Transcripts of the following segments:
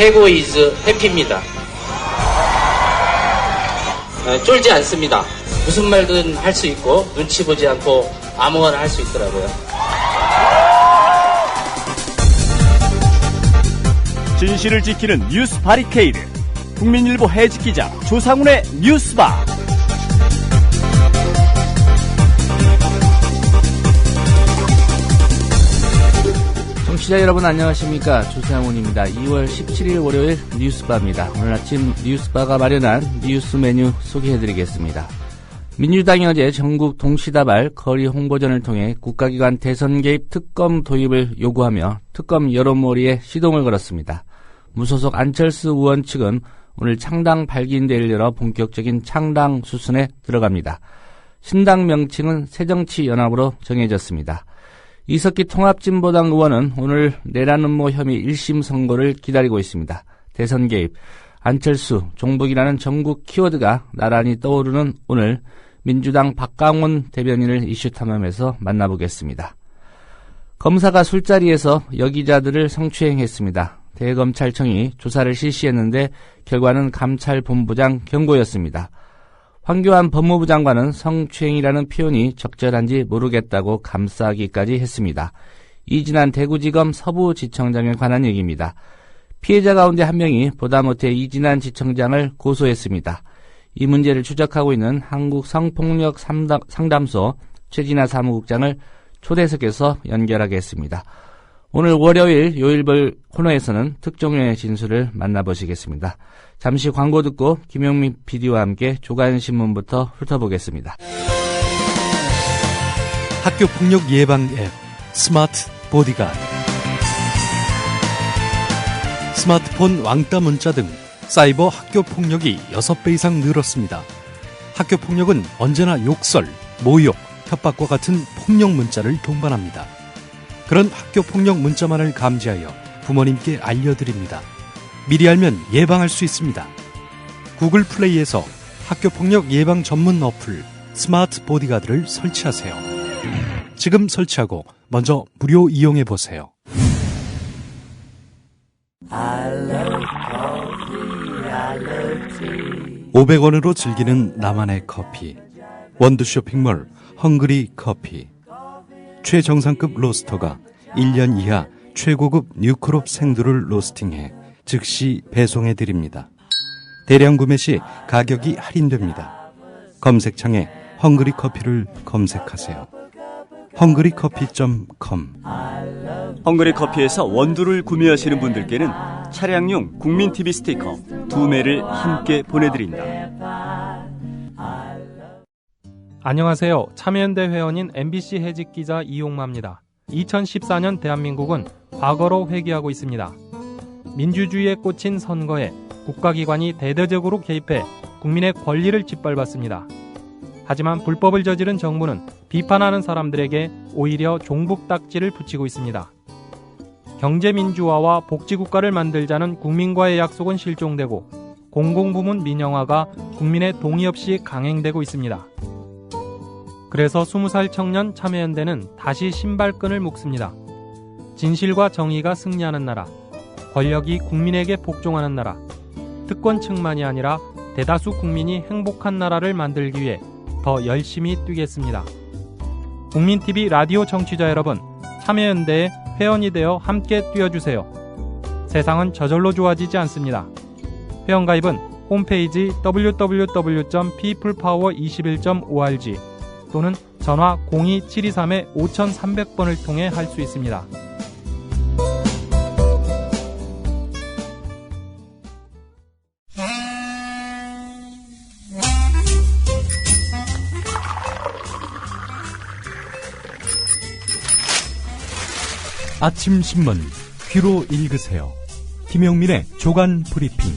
해고 이즈 해피입니다. 쫄지 않습니다. 무슨 말든 할 수 있고 눈치 보지 않고 아무거나 할 수 있더라고요. 진실을 지키는 뉴스 바리케이드. 국민일보 해직 기자 조상훈의 뉴스바. 청취자 여러분 안녕하십니까, 조상훈입니다. 2월 17일 월요일 뉴스바입니다. 오늘 아침 뉴스바가 마련한 뉴스 메뉴 소개해드리겠습니다. 민주당이 어제 전국 동시다발 거리 홍보전을 통해 국가기관 대선 개입 특검 도입을 요구하며 특검 여론몰이에 시동을 걸었습니다. 무소속 안철수 의원 측은 오늘 창당 발기인대회를 열어 본격적인 창당 수순에 들어갑니다. 신당 명칭은 새정치연합으로 정해졌습니다. 이석기 통합진보당 의원은 오늘 내란 음모 혐의 1심 선고를 기다리고 있습니다. 대선 개입, 안철수, 종북이라는 전국 키워드가 나란히 떠오르는 오늘 민주당 박강원 대변인을 이슈 탐험에서 만나보겠습니다. 검사가 술자리에서 여기자들을 성추행했습니다. 대검찰청이 조사를 실시했는데 결과는 감찰본부장 경고였습니다. 황교안 법무부 장관은 성추행이라는 표현이 적절한지 모르겠다고 감싸기까지 했습니다. 이진한 대구지검 서부지청장에 관한 얘기입니다. 피해자 가운데 한 명이 보다 못해 이진한 지청장을 고소했습니다. 이 문제를 추적하고 있는 한국성폭력 상담소 최진아 사무국장을 초대석에서 연결하겠습니다. 오늘 월요일 요일별 코너에서는 특종의 진술을 만나보시겠습니다. 잠시 광고 듣고 김용민 PD와 함께 조간신문부터 훑어보겠습니다. 학교폭력 예방 앱 스마트 보디가드. 스마트폰 왕따 문자 등 사이버 학교폭력이 6배 이상 늘었습니다. 학교폭력은 언제나 욕설, 모욕, 협박과 같은 폭력 문자를 동반합니다. 그런 학교폭력 문자만을 감지하여 부모님께 알려드립니다. 미리 알면 예방할 수 있습니다. 구글 플레이에서 학교폭력 예방 전문 어플 스마트 보디가드를 설치하세요. 지금 설치하고 먼저 무료 이용해보세요. 500원으로 즐기는 나만의 커피. 원두 쇼핑몰 헝그리 커피. 최정상급 로스터가 1년 이하 최고급 뉴크롭 생두를 로스팅해 즉시 배송해드립니다. 대량 구매 시 가격이 할인됩니다. 검색창에 헝그리 커피를 검색하세요. 헝그리커피.com. 헝그리 커피에서 원두를 구매하시는 분들께는 차량용 국민TV 스티커 2매를 함께 보내드린다. 안녕하세요. 참여연대 회원인 MBC 해직기자 이용마입니다. 2014년 대한민국은 과거로 회귀하고 있습니다. 민주주의에 꽂힌 선거에 국가기관이 대대적으로 개입해 국민의 권리를 짓밟았습니다. 하지만 불법을 저지른 정부는 비판하는 사람들에게 오히려 종북 딱지를 붙이고 있습니다. 경제민주화와 복지국가를 만들자는 국민과의 약속은 실종되고 공공부문 민영화가 국민의 동의 없이 강행되고 있습니다. 그래서 20살 청년 참여연대는 다시 신발끈을 묶습니다. 진실과 정의가 승리하는 나라, 권력이 국민에게 복종하는 나라, 특권층만이 아니라 대다수 국민이 행복한 나라를 만들기 위해 더 열심히 뛰겠습니다. 국민TV 라디오 청취자 여러분, 참여연대에 회원이 되어 함께 뛰어주세요. 세상은 저절로 좋아지지 않습니다. 회원가입은 홈페이지 www.peoplepower21.org 또는 전화 02-723-5300번을 통해 할 수 있습니다. 아침 신문 귀로 읽으세요. 김용민의 조간 브리핑.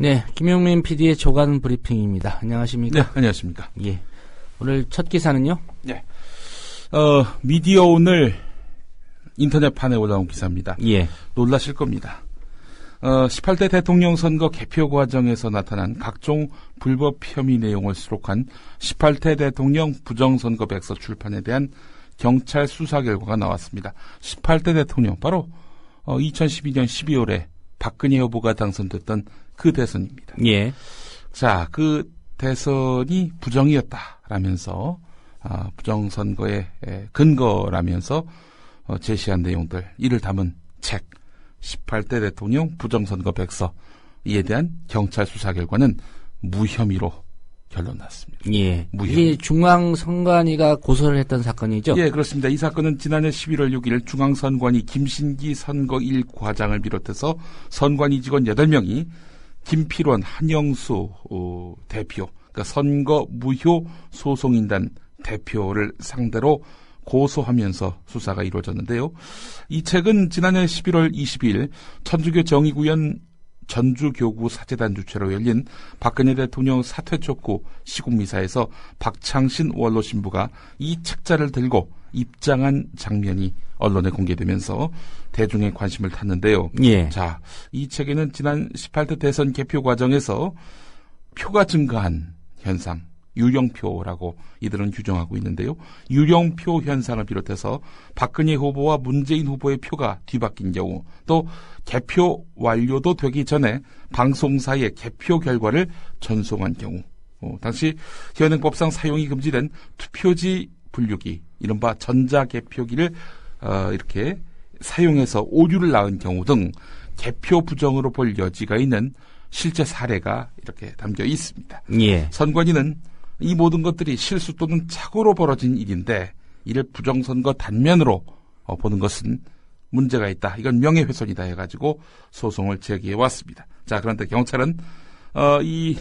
네, 김용민 PD의 조간 브리핑입니다. 안녕하십니까? 네, 안녕하십니까? 예. 오늘 첫 기사는요? 네. 미디어 오늘 인터넷판에 올라온 기사입니다. 예. 놀라실 겁니다. 18대 대통령 선거 개표 과정에서 나타난 각종 불법 혐의 내용을 수록한 18대 대통령 부정선거백서 출판에 대한 경찰 수사 결과가 나왔습니다. 18대 대통령, 바로 2012년 12월에 박근혜 후보가 당선됐던 그 대선입니다. 예. 자, 그 대선이 부정이었다라면서 부정선거의 근거라면서 제시한 내용들 이를 담은 책 18대 대통령 부정선거 백서 이에 대한 경찰 수사 결과는 무혐의로 결론 났습니다. 예. 무혐의. 이게 중앙선관위가 고소를 했던 사건이죠? 예, 그렇습니다. 이 사건은 지난해 11월 6일 중앙선관위 김신기 선거 1과장을 비롯해서 선관위 직원 8명이 김필원, 한영수 대표, 그러니까 선거 무효 소송인단 대표를 상대로 고소하면서 수사가 이루어졌는데요. 이 책은 지난해 11월 22일 천주교 정의구현 전주교구 사재단 주최로 열린 박근혜 대통령 사퇴 촉구 시국미사에서 박창신 원로 신부가 이 책자를 들고 입장한 장면이 언론에 공개되면서 대중의 관심을 탔는데요. 예. 자, 이 책에는 지난 18대 대선 개표 과정에서 표가 증가한 현상, 유령표라고 이들은 규정하고 있는데요. 유령표 현상을 비롯해서 박근혜 후보와 문재인 후보의 표가 뒤바뀐 경우, 또 개표 완료도 되기 전에 방송사의 개표 결과를 전송한 경우, 당시 현행법상 사용이 금지된 투표지 분류기, 이른바 전자개표기를 이렇게 사용해서 오류를 낳은 경우 등 개표 부정으로 볼 여지가 있는 실제 사례가 이렇게 담겨 있습니다. 예. 선관위는 이 모든 것들이 실수 또는 착오로 벌어진 일인데 이를 부정선거 단면으로 보는 것은 문제가 있다. 이건 명예훼손이다 해가지고 소송을 제기해왔습니다. 자, 그런데 경찰은 이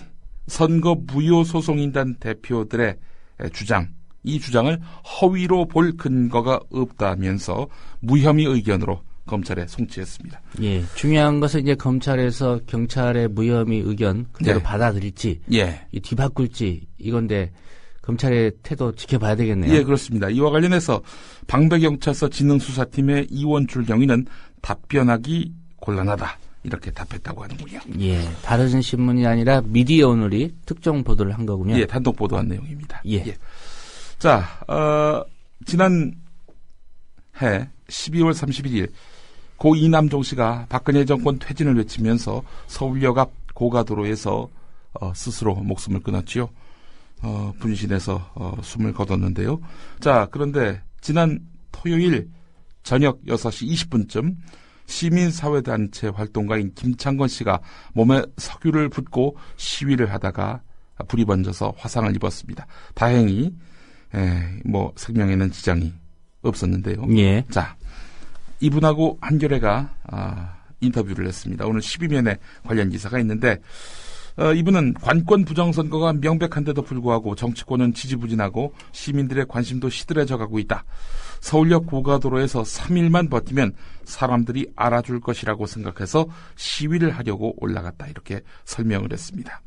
선거 무효 소송인단 대표들의 주장, 이 주장을 허위로 볼 근거가 없다면서 무혐의 의견으로 검찰에 송치했습니다. 예. 중요한 것은 이제 검찰에서 경찰의 무혐의 의견 그대로 네. 받아들일지, 예. 뒤바꿀지 이건데 검찰의 태도 지켜봐야 되겠네요. 예, 그렇습니다. 이와 관련해서 방배경찰서 진흥수사팀의 이원출 경위는 답변하기 곤란하다. 이렇게 답했다고 하는군요. 예. 다른 신문이 아니라 미디어 오늘이 특정 보도를 한 거군요. 예, 단독 보도한 내용입니다. 예. 자, 지난해 12월 31일 고 이남종 씨가 박근혜 정권 퇴진을 외치면서 서울역 앞 고가도로에서 스스로 목숨을 끊었지요. 분신해서 숨을 거뒀는데요. 자, 그런데 지난 토요일 저녁 6시 20분쯤 시민사회단체 활동가인 김창건 씨가 몸에 석유를 붓고 시위를 하다가 불이 번져서 화상을 입었습니다. 다행히 생명에는 지장이 없었는데요. 예. 자, 이분하고 한겨레가 인터뷰를 했습니다. 오늘 12면에 관련 기사가 있는데 이분은 관권 부정선거가 명백한데도 불구하고 정치권은 지지부진하고 시민들의 관심도 시들해져 가고 있다. 서울역 고가도로에서 3일만 버티면 사람들이 알아줄 것이라고 생각해서 시위를 하려고 올라갔다. 이렇게 설명을 했습니다.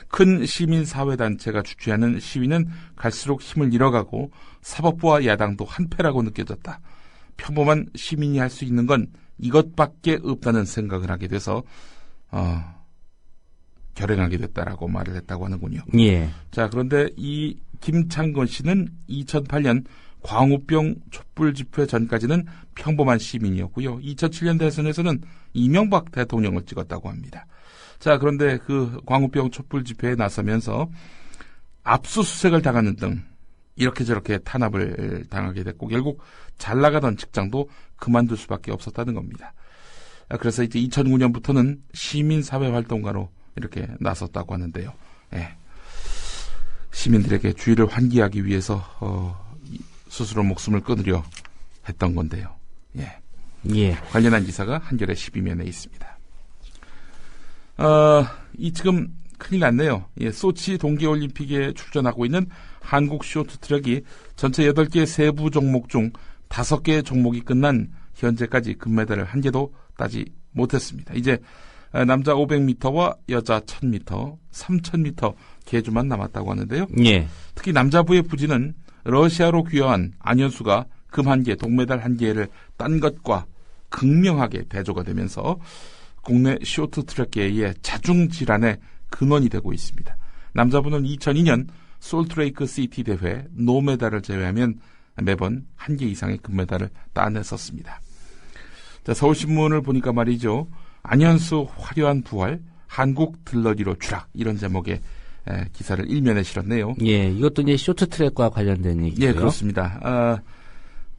큰 시민사회단체가 주최하는 시위는 갈수록 힘을 잃어가고 사법부와 야당도 한패라고 느껴졌다. 평범한 시민이 할 수 있는 건 이것밖에 없다는 생각을 하게 돼서 결행하게 됐다라고 말을 했다고 하는군요. 예. 자, 그런데 이 김창건 씨는 2008년 광우병 촛불 집회 전까지는 평범한 시민이었고요. 2007년 대선에서는 이명박 대통령을 찍었다고 합니다. 자, 그런데 그 광우병 촛불 집회에 나서면서 압수수색을 당하는 등 이렇게 저렇게 탄압을 당하게 됐고 결국 잘 나가던 직장도 그만둘 수밖에 없었다는 겁니다. 그래서 이제 2009년부터는 시민사회 활동가로 이렇게 나섰다고 하는데요. 예. 시민들에게 주의를 환기하기 위해서 스스로 목숨을 끊으려 했던 건데요. 예. 예. 관련한 기사가 한겨레 12면에 있습니다. 이 지금 큰일 났네요. 예, 소치 동계올림픽에 출전하고 있는 한국 쇼트트랙이 전체 8개 세부 종목 중 5개 종목이 끝난 현재까지 금메달을 한 개도 따지 못했습니다. 이제 남자 500m와 여자 1000m, 3000m 계주만 남았다고 하는데요. 예. 특히 남자부의 부진은 러시아로 귀화한 안현수가 금 1개, 동메달 1개를 딴 것과 극명하게 대조가 되면서 국내 쇼트트랙계의 자중질환의 근원이 되고 있습니다. 남자부는 2002년 솔트레이크 시티 대회 노메달을 제외하면 매번 1개 이상의 금메달을 따냈었습니다. 자, 서울신문을 보니까 말이죠. 안현수 화려한 부활, 한국 들러리로 추락 이런 제목의 기사를 일면에 실었네요. 예, 이것도 이제 쇼트트랙과 관련된 얘기고요. 예, 그렇습니다.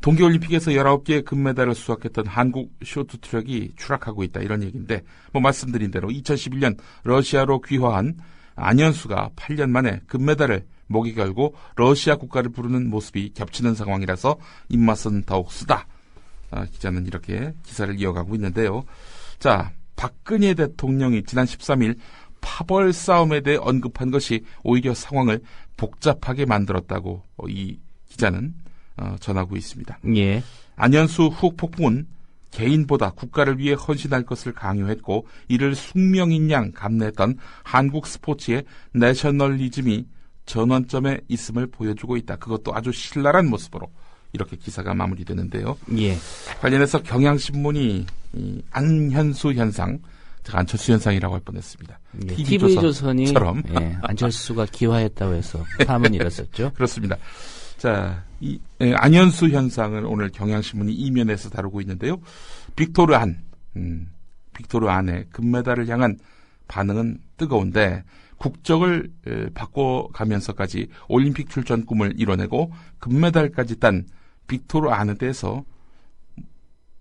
동계올림픽에서 19개의 금메달을 수확했던 한국 쇼트트랙이 추락하고 있다 이런 얘기인데 뭐 말씀드린 대로 2011년 러시아로 귀화한 안현수가 8년 만에 금메달을 목에 걸고 러시아 국가를 부르는 모습이 겹치는 상황이라서 입맛은 더욱 쓰다. 기자는 이렇게 기사를 이어가고 있는데요. 자, 박근혜 대통령이 지난 13일 파벌 싸움에 대해 언급한 것이 오히려 상황을 복잡하게 만들었다고 이 기자는 전하고 있습니다. 예. 안현수 후 폭풍은 개인보다 국가를 위해 헌신할 것을 강요했고 이를 숙명인 양 감내했던 한국 스포츠의 내셔널리즘이 전환점에 있음을 보여주고 있다. 그것도 아주 신랄한 모습으로 이렇게 기사가 마무리되는데요. 예. 관련해서 경향신문이 이 안현수 현상, 제가 안철수 현상이라고 할 뻔했습니다. 예. TV조선이 예, 안철수가 기화했다고 해서 파문이 일었었죠. 그렇습니다. 자, 이 안현수 현상을 오늘 경향신문이 이면에서 다루고 있는데요. 빅토르 안의 금메달을 향한 반응은 뜨거운데 국적을 바꿔가면서까지 올림픽 출전 꿈을 이뤄내고 금메달까지 딴 빅토르 안에 대해서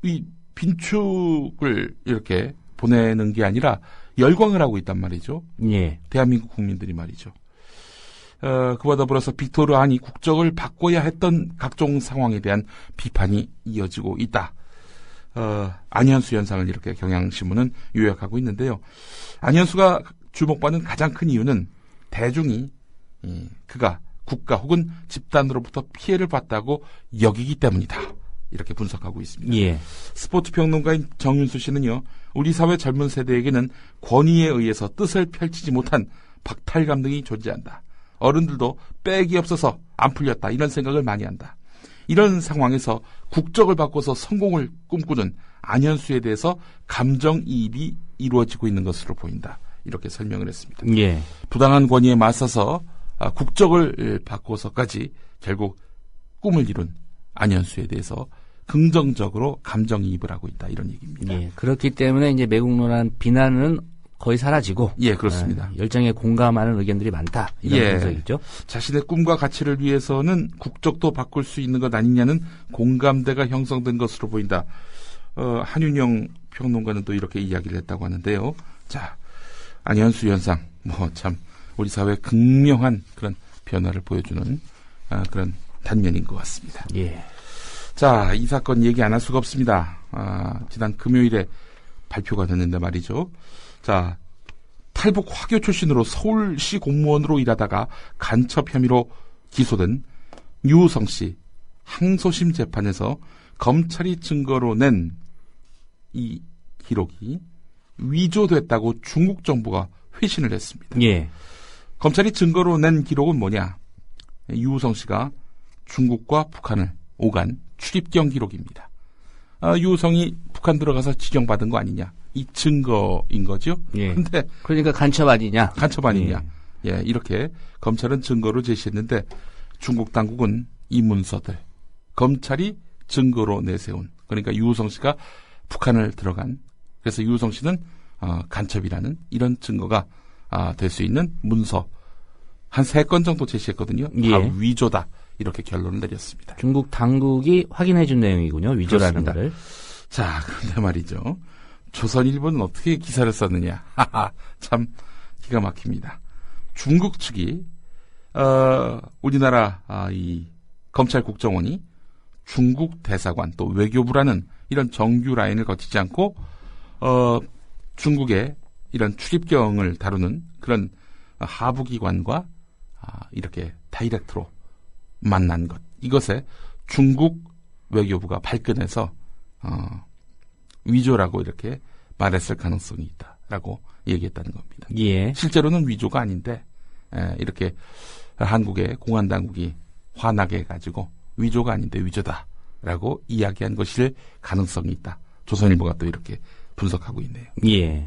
이 빈축을 이렇게 보내는 게 아니라 열광을 하고 있단 말이죠. 예. 대한민국 국민들이 말이죠. 그와 더불어서 빅토르 안이 국적을 바꿔야 했던 각종 상황에 대한 비판이 이어지고 있다. 안현수 현상을 이렇게 경향신문은 요약하고 있는데요. 안현수가 주목받는 가장 큰 이유는 대중이 그가 국가 혹은 집단으로부터 피해를 봤다고 여기기 때문이다. 이렇게 분석하고 있습니다. 예. 스포츠 평론가인 정윤수 씨는요. 우리 사회 젊은 세대에게는 권위에 의해서 뜻을 펼치지 못한 박탈감 등이 존재한다. 어른들도 백이 없어서 안 풀렸다. 이런 생각을 많이 한다. 이런 상황에서 국적을 바꿔서 성공을 꿈꾸는 안현수에 대해서 감정이입이 이루어지고 있는 것으로 보인다. 이렇게 설명을 했습니다. 예. 부당한 권위에 맞서서 국적을 바꿔서까지 결국 꿈을 이룬 안현수에 대해서 긍정적으로 감정이입을 하고 있다. 이런 얘기입니다. 예. 그렇기 때문에 이제 매국노란 비난은 거의 사라지고. 예, 그렇습니다. 열정에 공감하는 의견들이 많다. 이런 분석이죠. 자신의 꿈과 가치를 위해서는 국적도 바꿀 수 있는 것 아니냐는 공감대가 형성된 것으로 보인다. 한윤영 평론가는 또 이렇게 이야기를 했다고 하는데요. 자, 안현수 현상, 참 우리 사회의 극명한 그런 변화를 보여주는 그런 단면인 것 같습니다. 예. 자, 이 사건 얘기 안 할 수가 없습니다. 지난 금요일에 발표가 됐는데 말이죠. 자, 탈북 화교 출신으로 서울시 공무원으로 일하다가 간첩 혐의로 기소된 유우성 씨 항소심 재판에서 검찰이 증거로 낸 이 기록이 위조됐다고 중국 정부가 회신을 했습니다. 예. 검찰이 증거로 낸 기록은 뭐냐? 유우성 씨가 중국과 북한을 오간 출입경 기록입니다. 유우성이 북한 들어가서 지정받은 거 아니냐? 이 증거인 거죠. 예. 근데 그러니까 간첩 아니냐? 간첩 아니냐? 예, 이렇게 검찰은 증거로 제시했는데 중국 당국은 이 문서들 검찰이 증거로 내세운, 그러니까 유우성 씨가 북한을 들어간, 그래서 유우성 씨는 간첩이라는 이런 증거가 될 수 있는 문서 한 3건 정도 제시했거든요. 예. 다 위조다. 이렇게 결론을 내렸습니다. 중국 당국이 확인해 준 내용이군요. 위조라는 그렇습니다. 거를. 자, 그런데 말이죠. 조선일보는 어떻게 기사를 썼느냐. 참 기가 막힙니다. 중국 측이 우리나라 이 검찰 국정원이 중국 대사관 또 외교부라는 이런 정규 라인을 거치지 않고 중국의 이런 출입경을 다루는 그런 하부기관과 이렇게 다이렉트로 만난 것, 이것에 중국 외교부가 발끈해서 위조라고 이렇게 말했을 가능성이 있다라고 얘기했다는 겁니다. 예. 실제로는 위조가 아닌데 이렇게 한국의 공안당국이 화나게 해가지고 위조가 아닌데 위조다라고 이야기한 것일 가능성이 있다. 조선일보가 또 이렇게 분석하고 있네요. 예.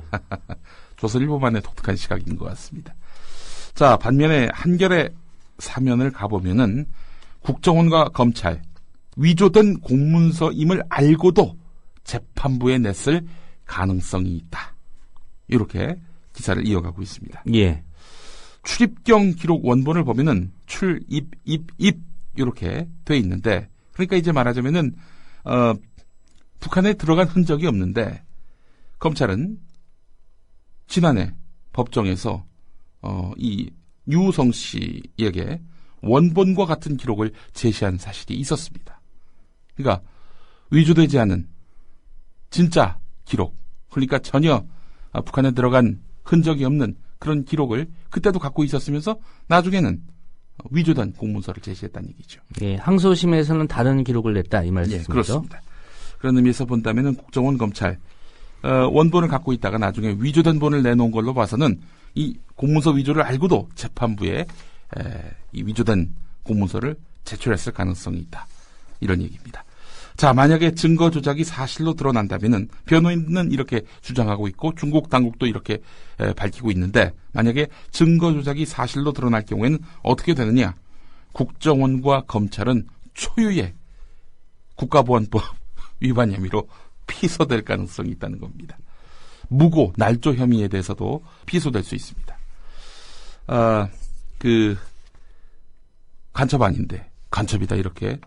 조선일보만의 독특한 시각인 것 같습니다. 자, 반면에 한겨레 사면을 가보면은 국정원과 검찰 위조된 공문서임을 알고도 재판부에 냈을 가능성이 있다. 이렇게 기사를 이어가고 있습니다. 예. 출입경 기록 원본을 보면은 출입 이렇게 돼 있는데, 그러니까 이제 말하자면은 북한에 들어간 흔적이 없는데 검찰은 지난해 법정에서 이 유우성 씨에게 원본과 같은 기록을 제시한 사실이 있었습니다. 그러니까 위조되지 않은 진짜 기록, 그러니까 전혀 북한에 들어간 흔적이 없는 그런 기록을 그때도 갖고 있었으면서 나중에는 위조된 공문서를 제시했다는 얘기죠. 예, 항소심에서는 다른 기록을 냈다 이 말씀이죠. 예, 그렇습니다. 그런 의미에서 본다면은 국정원 검찰 원본을 갖고 있다가 나중에 위조된 본을 내놓은 걸로 봐서는 이 공문서 위조를 알고도 재판부에 이 위조된 공문서를 제출했을 가능성이 있다. 이런 얘기입니다. 자, 만약에 증거 조작이 사실로 드러난다면은 변호인은 이렇게 주장하고 있고 중국 당국도 이렇게 밝히고 있는데, 만약에 증거 조작이 사실로 드러날 경우에는 어떻게 되느냐? 국정원과 검찰은 초유의 국가보안법 위반 혐의로 피소될 가능성이 있다는 겁니다. 무고, 날조 혐의에 대해서도 피소될 수 있습니다. 간첩 아닌데 간첩이다 이렇게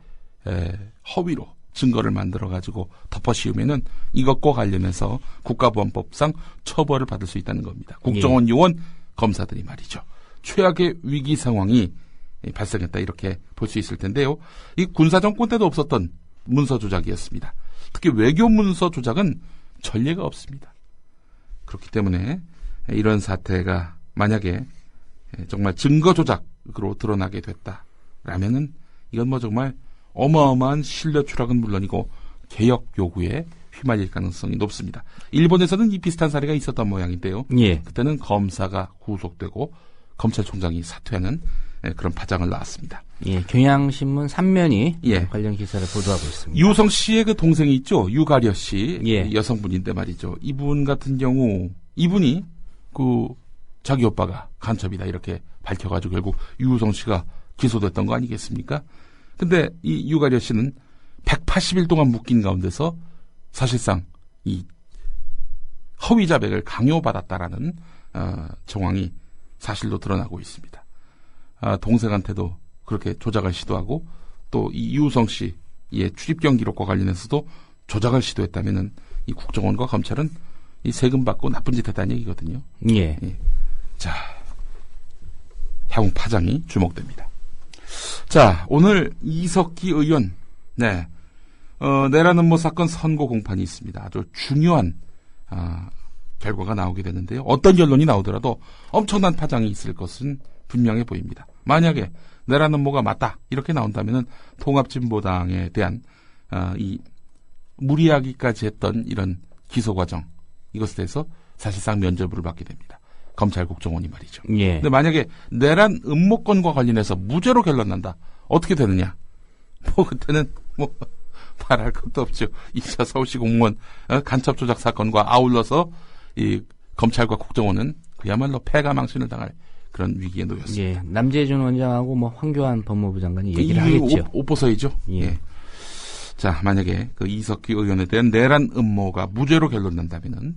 허위로 증거를 만들어가지고 덮어씌우면은 이것과 관련해서 국가보안법상 처벌을 받을 수 있다는 겁니다. 국정원 요원 검사들이 말이죠. 최악의 위기 상황이 발생했다 이렇게 볼 수 있을 텐데요. 이 군사정권 때도 없었던 문서 조작이었습니다. 특히 외교 문서 조작은 전례가 없습니다. 그렇기 때문에 이런 사태가 만약에 정말 증거 조작으로 드러나게 됐다라면은 이건 뭐 정말 어마어마한 신뢰 추락은 물론이고 개혁 요구에 휘말릴 가능성이 높습니다. 일본에서는 이 비슷한 사례가 있었던 모양인데요. 예. 그때는 검사가 구속되고 검찰총장이 사퇴하는 그런 파장을 낳았습니다. 예, 경향신문 3면이 예. 관련 기사를 보도하고 있습니다. 유성 씨의 그 동생이 있죠. 유가려 씨. 예. 여성분인데 말이죠. 이분 같은 경우 이분이 자기 오빠가 간첩이다 이렇게 밝혀가지고 결국 유성 씨가 기소됐던 거 아니겠습니까? 근데 이 유가려 씨는 180일 동안 묶인 가운데서 사실상 이 허위 자백을 강요받았다라는 정황이 사실로 드러나고 있습니다. 동생한테도 그렇게 조작을 시도하고 또 이 유우성 씨의 출입경 기록과 관련해서도 조작을 시도했다면은 이 국정원과 검찰은 이 세금 받고 나쁜 짓 했다는 얘기거든요. 예. 자, 향후 파장이 주목됩니다. 자, 오늘 이석기 의원, 내란 음모 사건 선고 공판이 있습니다. 아주 중요한 결과가 나오게 되는데요. 어떤 결론이 나오더라도 엄청난 파장이 있을 것은 분명해 보입니다. 만약에 내란 음모가 맞다 이렇게 나온다면은 통합진보당에 대한 이 무리하기까지 했던 이런 기소 과정 이것에 대해서 사실상 면죄부를 받게 됩니다. 검찰 국정원이 말이죠. 예. 근데 만약에 내란 음모건과 관련해서 무죄로 결론 난다. 어떻게 되느냐? 그때는 말할 것도 없죠. 2차 서울시 공무원 간첩 조작 사건과 아울러서 이 검찰과 국정원은 그야말로 패가망신을 당할 그런 위기에 놓였습니다. 예. 남재준 원장하고 황교안 법무부 장관이 얘기를 하겠죠. 오보서이죠. 예. 자, 만약에 그 이석기 의원에 대한 내란 음모가 무죄로 결론 난다면은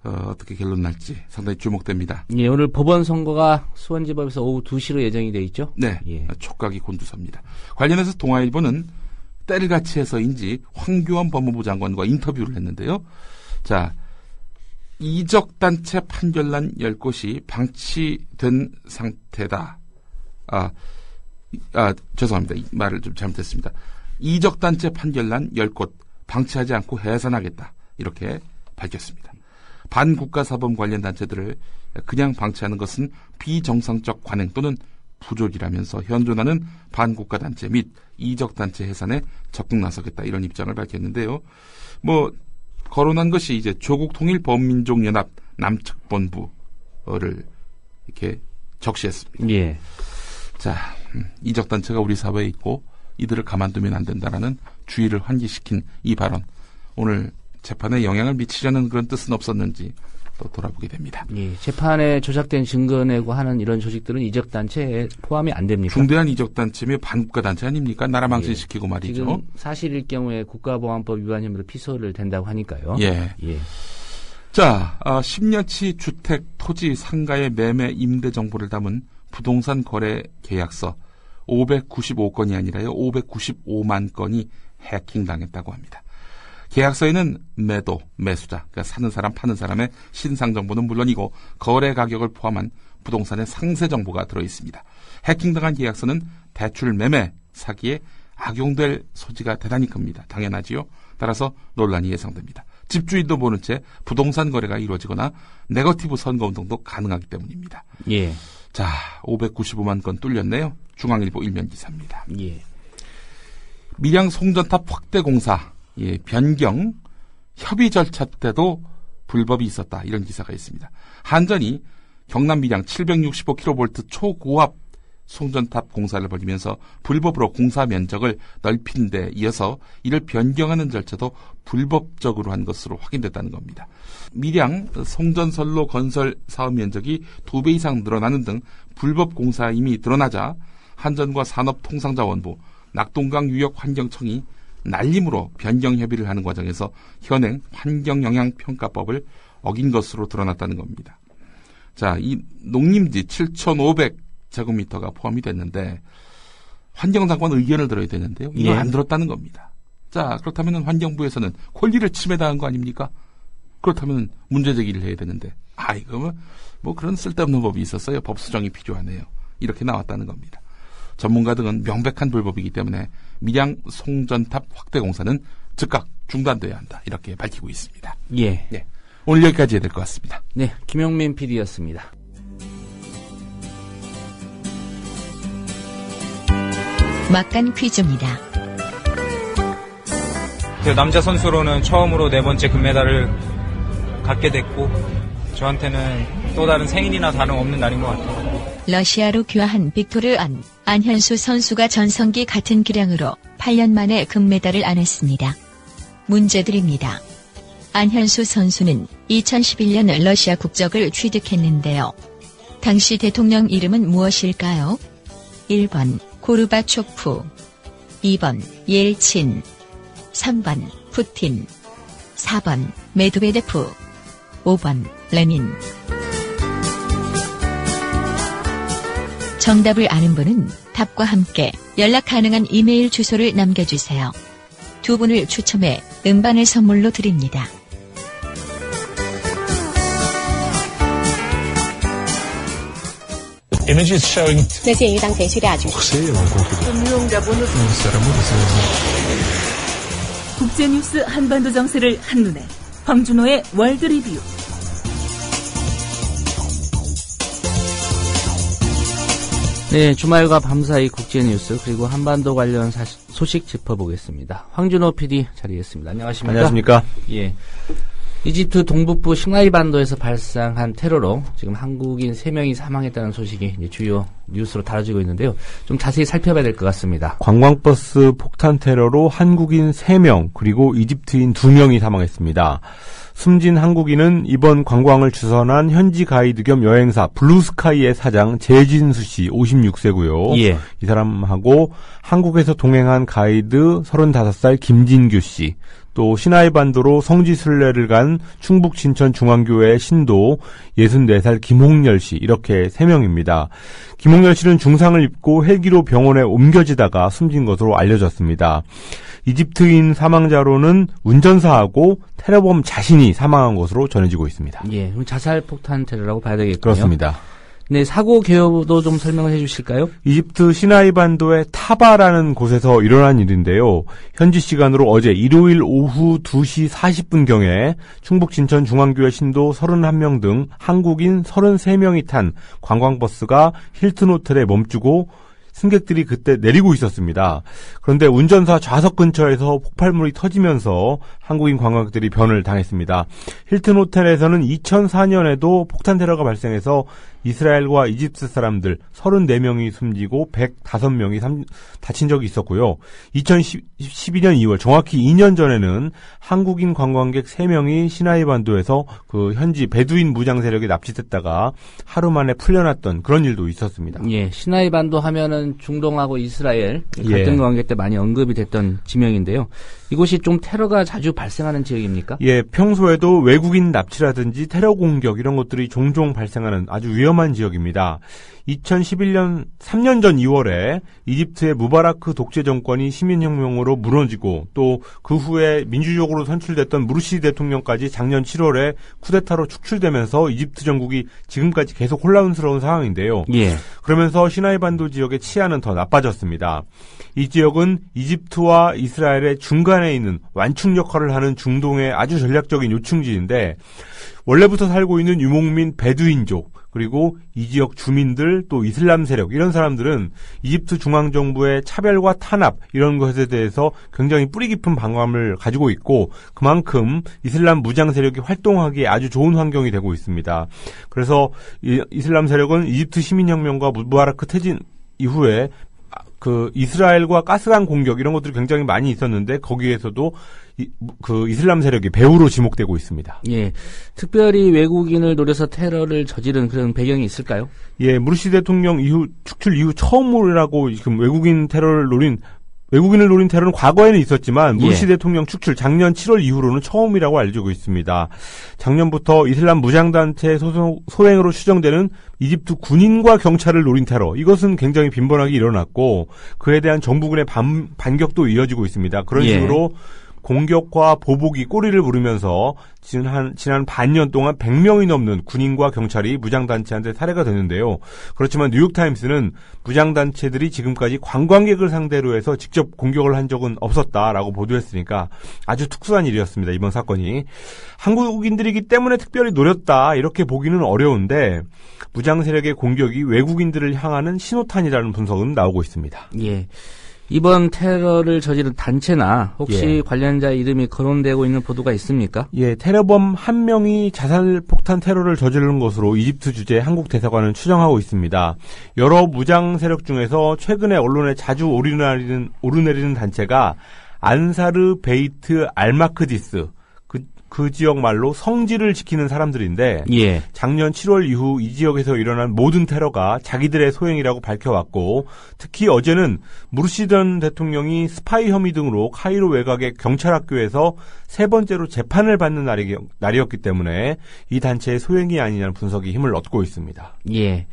어떻게 결론 날지 상당히 주목됩니다. 예, 오늘 법원 선고가 수원지법에서 오후 2시로 예정이 돼 있죠? 네, 예. 촉각이 곤두섭니다. 관련해서 동아일보는 때를 같이 해서인지 황교안 법무부 장관과 인터뷰를 했는데요. 자, 이적단체 판결난 10곳이 방치된 상태다. 죄송합니다. 이 말을 좀 잘못했습니다. 이적단체 판결난 10곳 방치하지 않고 해산하겠다. 이렇게 밝혔습니다. 반국가사범 관련 단체들을 그냥 방치하는 것은 비정상적 관행 또는 부조리라면서 현존하는 반국가단체 및 이적단체 해산에 적극 나서겠다 이런 입장을 밝혔는데요. 거론한 것이 이제 조국통일범민족연합 남측본부를 이렇게 적시했습니다. 예. 자, 이적단체가 우리 사회에 있고 이들을 가만두면 안 된다라는 주의를 환기시킨 이 발언. 오늘 재판에 영향을 미치려는 그런 뜻은 없었는지 또 돌아보게 됩니다. 예, 재판에 조작된 증거 내고 하는 이런 조직들은 이적단체에 포함이 안 됩니까? 중대한 이적단체며 반국가단체 아닙니까? 나라 망신시키고 말이죠. 지금 사실일 경우에 국가보안법 위반 혐의로 피소를 된다고 하니까요. 예. 예. 자, 10년치 주택, 토지, 상가의 매매, 임대 정보를 담은 부동산 거래 계약서 595건이 아니라요. 595만 건이 해킹당했다고 합니다. 계약서에는 매도, 매수자, 그러니까 사는 사람, 파는 사람의 신상 정보는 물론이고 거래 가격을 포함한 부동산의 상세 정보가 들어있습니다. 해킹당한 계약서는 대출 매매, 사기에 악용될 소지가 대단히 큽니다. 당연하지요. 따라서 논란이 예상됩니다. 집주인도 모른 채 부동산 거래가 이루어지거나 네거티브 선거운동도 가능하기 때문입니다. 예. 자, 595만 건 뚫렸네요. 중앙일보 일면 기사입니다. 예. 밀양 송전탑 확대 공사 변경 협의 절차 때도 불법이 있었다. 이런 기사가 있습니다. 한전이 경남 밀양 765kV 초고압 송전탑 공사를 벌이면서 불법으로 공사 면적을 넓힌 데 이어서 이를 변경하는 절차도 불법적으로 한 것으로 확인됐다는 겁니다. 밀양 송전선로 건설 사업 면적이 2배 이상 늘어나는 등 불법 공사임이 드러나자 한전과 산업통상자원부, 낙동강 유역환경청이 날림으로 변경 협의를 하는 과정에서 현행 환경영향평가법을 어긴 것으로 드러났다는 겁니다. 자, 이 농림지 7,500제곱미터가 포함이 됐는데 환경장관 의견을 들어야 되는데요. 이걸 예. 안 들었다는 겁니다. 자, 그렇다면 환경부에서는 권리를 침해당한 거 아닙니까? 그렇다면 문제 제기를 해야 되는데 이거 뭐 그런 쓸데없는 법이 있었어요. 법 수정이 필요하네요. 이렇게 나왔다는 겁니다. 전문가 등은 명백한 불법이기 때문에 밀양 송전탑 확대 공사는 즉각 중단돼야 한다. 이렇게 밝히고 있습니다. 예. 네. 오늘 여기까지 해야 될 것 같습니다. 네, 김용민 PD였습니다. 막간 퀴즈입니다. 남자 선수로는 처음으로 4번째 금메달을 갖게 됐고 저한테는 또 다른 생일이나 다름없는 날인 것 같아요. 러시아로 귀화한 빅토르 안현수 선수가 전성기 같은 기량으로 8년 만에 금메달을 안았습니다. 문제 드립니다. 안현수 선수는 2011년 러시아 국적을 취득했는데요. 당시 대통령 이름은 무엇일까요? 1번 고르바초프, 2번 옐친, 3번 푸틴, 4번 메드베데프, 5번 레닌. 정답을 아는 분은 답과 함께 연락 가능한 이메일 주소를 남겨주세요. 2분을 추첨해 음반을 선물로 드립니다.那鉴于当前叙利亚局势， 국제뉴스 한반도 정세를 한눈에 황준호의 월드 리뷰. 네, 주말과 밤사이 국제뉴스 그리고 한반도 관련 소식 짚어보겠습니다. 황준호 PD 자리했습니다. 안녕하십니까? 안녕하십니까? 예. 이집트 동북부 싱라이 반도에서 발생한 테러로 지금 한국인 3명이 사망했다는 소식이 이제 주요 뉴스로 다뤄지고 있는데요. 좀 자세히 살펴봐야 될 것 같습니다. 관광버스 폭탄 테러로 한국인 3명 그리고 이집트인 2명이 사망했습니다. 숨진 한국인은 이번 관광을 주선한 현지 가이드 겸 여행사 블루스카이의 사장 재진수 씨 56세고요. 예. 이 사람하고 한국에서 동행한 가이드 35살 김진규 씨, 또 시나이 반도로 성지순례를 간 충북 진천 중앙교회 신도 64살 김홍열 씨, 이렇게 3명입니다. 김홍열 씨는 중상을 입고 헬기로 병원에 옮겨지다가 숨진 것으로 알려졌습니다. 이집트인 사망자로는 운전사하고 테러범 자신이 사망한 것으로 전해지고 있습니다. 예, 그럼 자살 폭탄 테러라고 봐야 되겠군요. 그렇습니다. 네, 사고 개요도 좀 설명을 해주실까요? 이집트 시나이 반도의 타바라는 곳에서 일어난 일인데요. 현지 시간으로 어제 일요일 오후 2시 40분경에 충북 진천 중앙교회 신도 31명 등 한국인 33명이 탄 관광버스가 힐튼 호텔에 멈추고 승객들이 그때 내리고 있었습니다. 그런데 운전사 좌석 근처에서 폭발물이 터지면서 한국인 관광객들이 변을 당했습니다. 힐튼 호텔에서는 2004년에도 폭탄 테러가 발생해서 이스라엘과 이집트 사람들 34명이 숨지고 105명이 다친 적이 있었고요. 2012년 2월 정확히 2년 전에는 한국인 관광객 3명이 시나이 반도에서 그 현지 베두인 무장 세력에 납치됐다가 하루 만에 풀려났던 그런 일도 있었습니다. 예, 시나이 반도 하면은 중동하고 이스라엘 갈등 관계 때 많이 언급이 됐던 지명인데요. 이곳이 좀 테러가 자주 발생하는 지역입니까? 예, 평소에도 외국인 납치라든지 테러 공격 이런 것들이 종종 발생하는 아주 위험한 지역입니다. 2011년 3년 전 2월에 이집트의 무바라크 독재 정권이 시민혁명으로 무너지고 또 그 후에 민주적으로 선출됐던 무르시디 대통령까지 작년 7월에 쿠데타로 축출되면서 이집트 정국이 지금까지 계속 혼란스러운 상황인데요. 예. 그러면서 시나이 반도 지역의 치안은 더 나빠졌습니다. 이 지역은 이집트와 이스라엘의 중간에 있는 완충 역할을 하는 중동의 아주 전략적인 요충지인데 원래부터 살고 있는 유목민 베두인족 그리고 이 지역 주민들 또 이슬람 세력 이런 사람들은 이집트 중앙정부의 차별과 탄압 이런 것에 대해서 굉장히 뿌리 깊은 반감을 가지고 있고 그만큼 이슬람 무장 세력이 활동하기에 아주 좋은 환경이 되고 있습니다. 그래서 이슬람 세력은 이집트 시민혁명과 무바라크 퇴진 이후에 그 이스라엘과 가스강 공격 이런 것들이 굉장히 많이 있었는데 거기에서도 그 이슬람 세력이 배후로 지목되고 있습니다. 예, 특별히 외국인을 노려서 테러를 저지른 그런 배경이 있을까요? 예, 무르시 대통령 축출 이후 처음이라고 지금 외국인을 노린 테러는 과거에는 있었지만 무르시 대통령 축출 작년 7월 이후로는 처음이라고 알려지고 있습니다. 작년부터 이슬람 무장단체 소행으로 추정되는 이집트 군인과 경찰을 노린 테러 이것은 굉장히 빈번하게 일어났고 그에 대한 정부군의 반격도 이어지고 있습니다. 그런 식으로 공격과 보복이 꼬리를 부르면서 지난 반년 동안 100명이 넘는 군인과 경찰이 무장단체한테 살해가 됐는데요. 그렇지만 뉴욕타임스는 무장단체들이 지금까지 관광객을 상대로 해서 직접 공격을 한 적은 없었다라고 보도했으니까 아주 특수한 일이었습니다. 이번 사건이. 한국인들이기 때문에 특별히 노렸다 이렇게 보기는 어려운데 무장 세력의 공격이 외국인들을 향하는 신호탄이라는 분석은 나오고 있습니다. 예. 이번 테러를 저지른 단체나 혹시 관련자 이름이 거론되고 있는 보도가 있습니까? 예, 테러범 한 명이 자살폭탄 테러를 저지른 것으로 이집트 주재 한국 대사관은 추정하고 있습니다. 여러 무장 세력 중에서 최근에 언론에 자주 오르내리는 단체가 안사르 베이트 알마크디스 그 지역 말로 성지를 지키는 사람들인데 작년 7월 이후 이 지역에서 일어난 모든 테러가 자기들의 소행이라고 밝혀왔고 특히 어제는 무르시 전 대통령이 스파이 혐의 등으로 카이로 외곽의 경찰학교에서 세 번째로 재판을 받는 날이었기 때문에 이 단체의 소행이 아니냐는 분석이 힘을 얻고 있습니다. 예.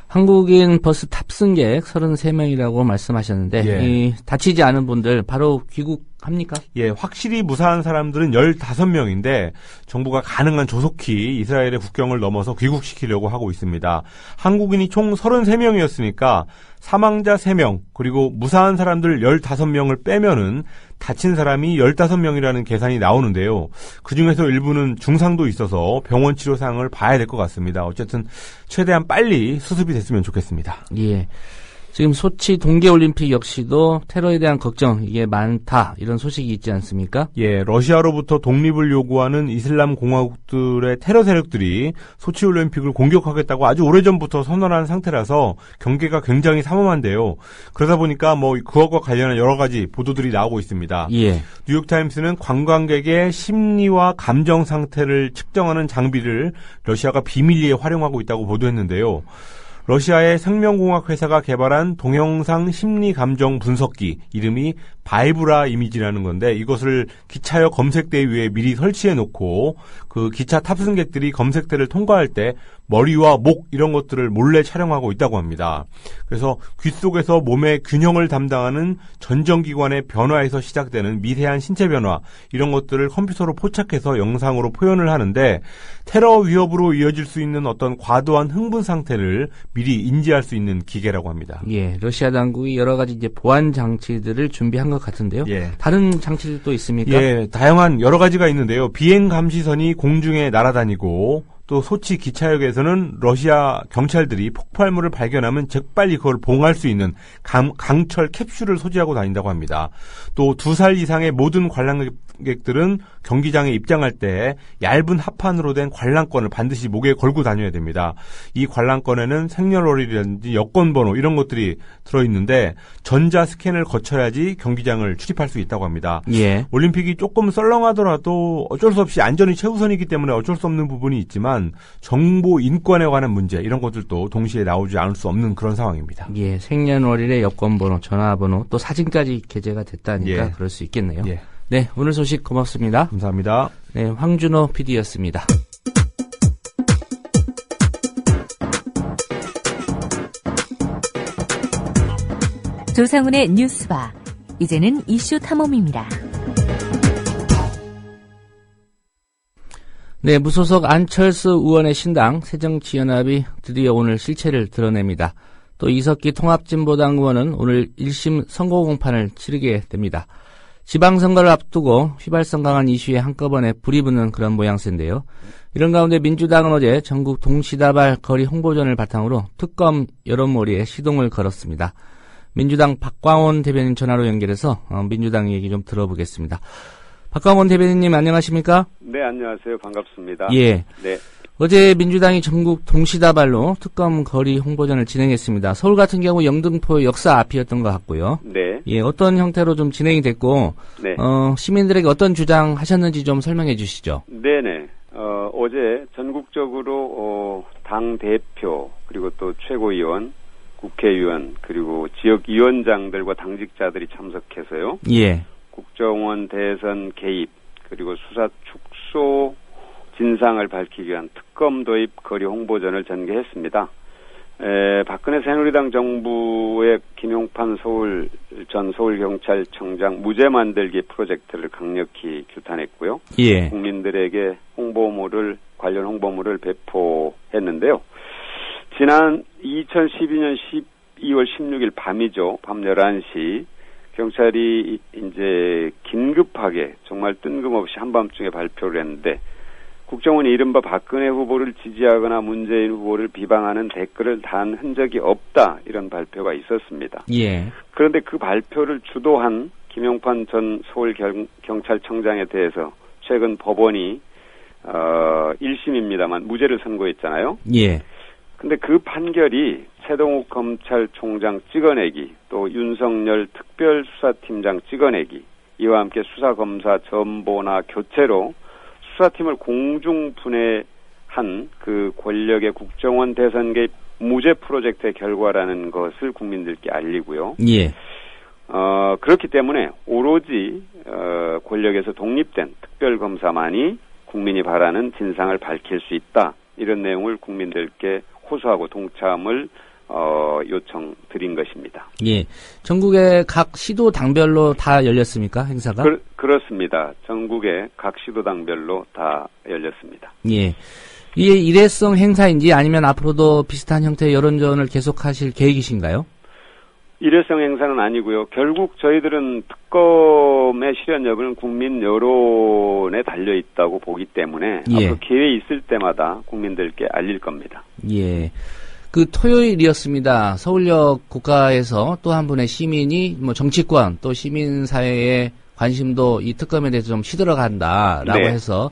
한국인 버스 탑승객 33명이라고 말씀하셨는데 다치지 않은 분들 바로 귀국합니까? 예, 확실히 무사한 사람들은 15명인데 정부가 가능한 조속히 이스라엘의 국경을 넘어서 귀국시키려고 하고 있습니다. 한국인이 총 33명이었으니까 사망자 3명 그리고 무사한 사람들 15명을 빼면은 다친 사람이 15명이라는 계산이 나오는데요. 그중에서 일부는 중상도 있어서 병원 치료 사항을 봐야 될 것 같습니다. 어쨌든 최대한 빨리 수습이 됐으면 좋겠습니다. 예. 지금 소치 동계올림픽 역시도 테러에 대한 걱정 이게 많다 이런 소식이 있지 않습니까? 예, 러시아로부터 독립을 요구하는 이슬람 공화국들의 테러 세력들이 소치 올림픽을 공격하겠다고 아주 오래전부터 선언한 상태라서 경계가 굉장히 삼엄한데요. 그러다 보니까 그것과 관련한 여러 가지 보도들이 나오고 있습니다. 예. 뉴욕타임스는 관광객의 심리와 감정 상태를 측정하는 장비를 러시아가 비밀리에 활용하고 있다고 보도했는데요. 러시아의 생명공학 회사가 개발한 동영상 심리 감정 분석기 이름이 바이브라 이미지라는 건데 이것을 기차역 검색대 위에 미리 설치해 놓고 그 기차 탑승객들이 검색대를 통과할 때 머리와 목 이런 것들을 몰래 촬영하고 있다고 합니다. 그래서 귀 속에서 몸의 균형을 담당하는 전정기관의 변화에서 시작되는 미세한 신체 변화 이런 것들을 컴퓨터로 포착해서 영상으로 표현을 하는데 테러 위협으로 이어질 수 있는 어떤 과도한 흥분 상태를 미리 인지할 수 있는 기계라고 합니다. 예, 러시아 당국이 여러 가지 이제 보안 장치들을 준비한 것 같은데요. 예. 다른 장치들도 있습니까? 예, 다양한 여러 가지가 있는데요. 비행 감시선이 공중에 날아다니고 또 소치 기차역에서는 러시아 경찰들이 폭발물을 발견하면 재빨리 그걸 봉할 수 있는 강철 캡슐을 소지하고 다닌다고 합니다. 또 2살 이상의 모든 관람객들은 경기장에 입장할 때 얇은 합판으로 된 관람권을 반드시 목에 걸고 다녀야 됩니다. 이 관람권에는 생년월일이라든지 여권번호 이런 것들이 들어있는데 전자 스캔을 거쳐야지 경기장을 출입할 수 있다고 합니다. 예. 올림픽이 조금 썰렁하더라도 어쩔 수 없이 안전이 최우선이기 때문에 어쩔 수 없는 부분이 있지만 정보 인권에 관한 문제 이런 것들도 동시에 나오지 않을 수 없는 그런 상황입니다. 예, 생년월일에 여권번호, 전화번호, 또 사진까지 게재가 됐다니까 예. 그럴 수 있겠네요. 예. 네, 오늘 소식 고맙습니다. 감사합니다. 네, 황준호 PD였습니다. 조상훈의 뉴스바. 이제는 이슈 탐험입니다. 네, 무소속 안철수 의원의 신당 새정치연합이 드디어 오늘 실체를 드러냅니다. 또 이석기 통합진보당 의원은 오늘 1심 선고 공판을 치르게 됩니다. 지방선거를 앞두고 휘발성 강한 이슈에 한꺼번에 불이 붙는 그런 모양새인데요. 이런 가운데 민주당은 어제 전국 동시다발 거리 홍보전을 바탕으로 특검 여론몰이에 시동을 걸었습니다. 민주당 박광원 대변인 전화로 연결해서 민주당 얘기 좀 들어보겠습니다. 박광원 대변인님 안녕하십니까? 네, 안녕하세요. 반갑습니다. 예. 네. 어제 민주당이 전국 동시다발로 특검 거리 홍보전을 진행했습니다. 서울 같은 경우 영등포 역사 앞이었던 것 같고요. 네. 예, 어떤 형태로 좀 진행이 됐고, 네. 시민들에게 어떤 주장 하셨는지 좀 설명해 주시죠. 네네. 어제 전국적으로, 당 대표, 그리고 또 최고위원, 국회의원, 그리고 지역위원장들과 당직자들이 참석해서요. 예. 국정원 대선 개입, 그리고 수사 축소 진상을 밝히기 위한 특검 도입 거리 홍보전을 전개했습니다. 박근혜 새누리당 정부의 김용판 전 서울경찰청장 무죄 만들기 프로젝트를 강력히 규탄했고요. 예. 국민들에게 관련 홍보물을 배포했는데요. 지난 2012년 12월 16일 밤이죠. 밤 11시 경찰이 이제 긴급하게 정말 뜬금없이 한밤중에 발표를 했는데 국정원이 이른바 박근혜 후보를 지지하거나 문재인 후보를 비방하는 댓글을 단 흔적이 없다 이런 발표가 있었습니다. 예. 그런데 그 발표를 주도한 김용판 전 서울경찰청장에 대해서 최근 법원이 1심입니다만 무죄를 선고했잖아요. 예. 근데 그 판결이 최동욱 검찰총장 찍어내기, 또 윤석열 특별수사팀장 찍어내기, 이와 함께 수사검사 전보나 교체로 수사팀을 공중 분해한 그 권력의 국정원 대선 개입 무죄 프로젝트의 결과라는 것을 국민들께 알리고요. 예. 그렇기 때문에 오로지 권력에서 독립된 특별검사만이 국민이 바라는 진상을 밝힐 수 있다. 이런 내용을 국민들께 호소하고 동참을 요청드린 것입니다. 예. 전국의 각 시도 당별로 다 열렸습니까? 행사가? 그렇습니다. 전국의 각 시도당별로 다 열렸습니다. 예. 이게 일회성 행사인지 아니면 앞으로도 비슷한 형태의 여론전을 계속하실 계획이신가요? 일회성 행사는 아니고요. 결국 저희들은 특검의 실현 여부는 국민 여론에 달려 있다고 보기 때문에 예. 앞으로 기회 있을 때마다 국민들께 알릴 겁니다. 예. 그 토요일이었습니다. 서울역 국가에서 또 한 분의 시민이 정치권 또 시민사회의 관심도 이 특검에 대해서 좀 시들어간다라고 네. 해서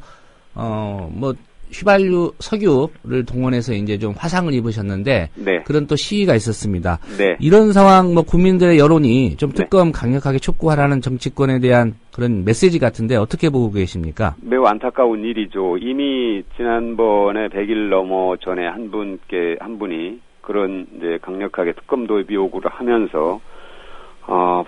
휘발유 석유를 동원해서 이제 좀 화상을 입으셨는데 네. 그런 또 시위가 있었습니다. 네. 이런 상황 국민들의 여론이 좀 네. 특검 강력하게 촉구하라는 정치권에 대한 그런 메시지 같은데 어떻게 보고 계십니까? 매우 안타까운 일이죠. 이미 지난번에 100일 넘어 전에 한 분이 그런 이제 강력하게 특검 도입 요구를 하면서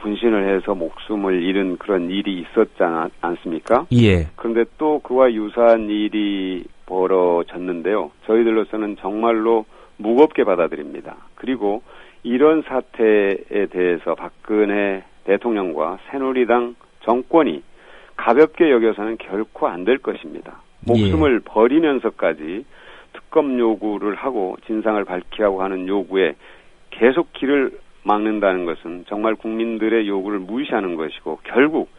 분신을 해서 목숨을 잃은 그런 일이 있었지 않습니까? 예. 그런데 또 그와 유사한 일이 벌어졌는데요. 저희들로서는 정말로 무겁게 받아들입니다. 그리고 이런 사태에 대해서 박근혜 대통령과 새누리당 정권이 가볍게 여겨서는 결코 안 될 것입니다. 목숨을 버리면서까지 특검 요구를 하고 진상을 밝히라고 하는 요구에 계속 길을 막는다는 것은 정말 국민들의 요구를 무시하는 것이고 결국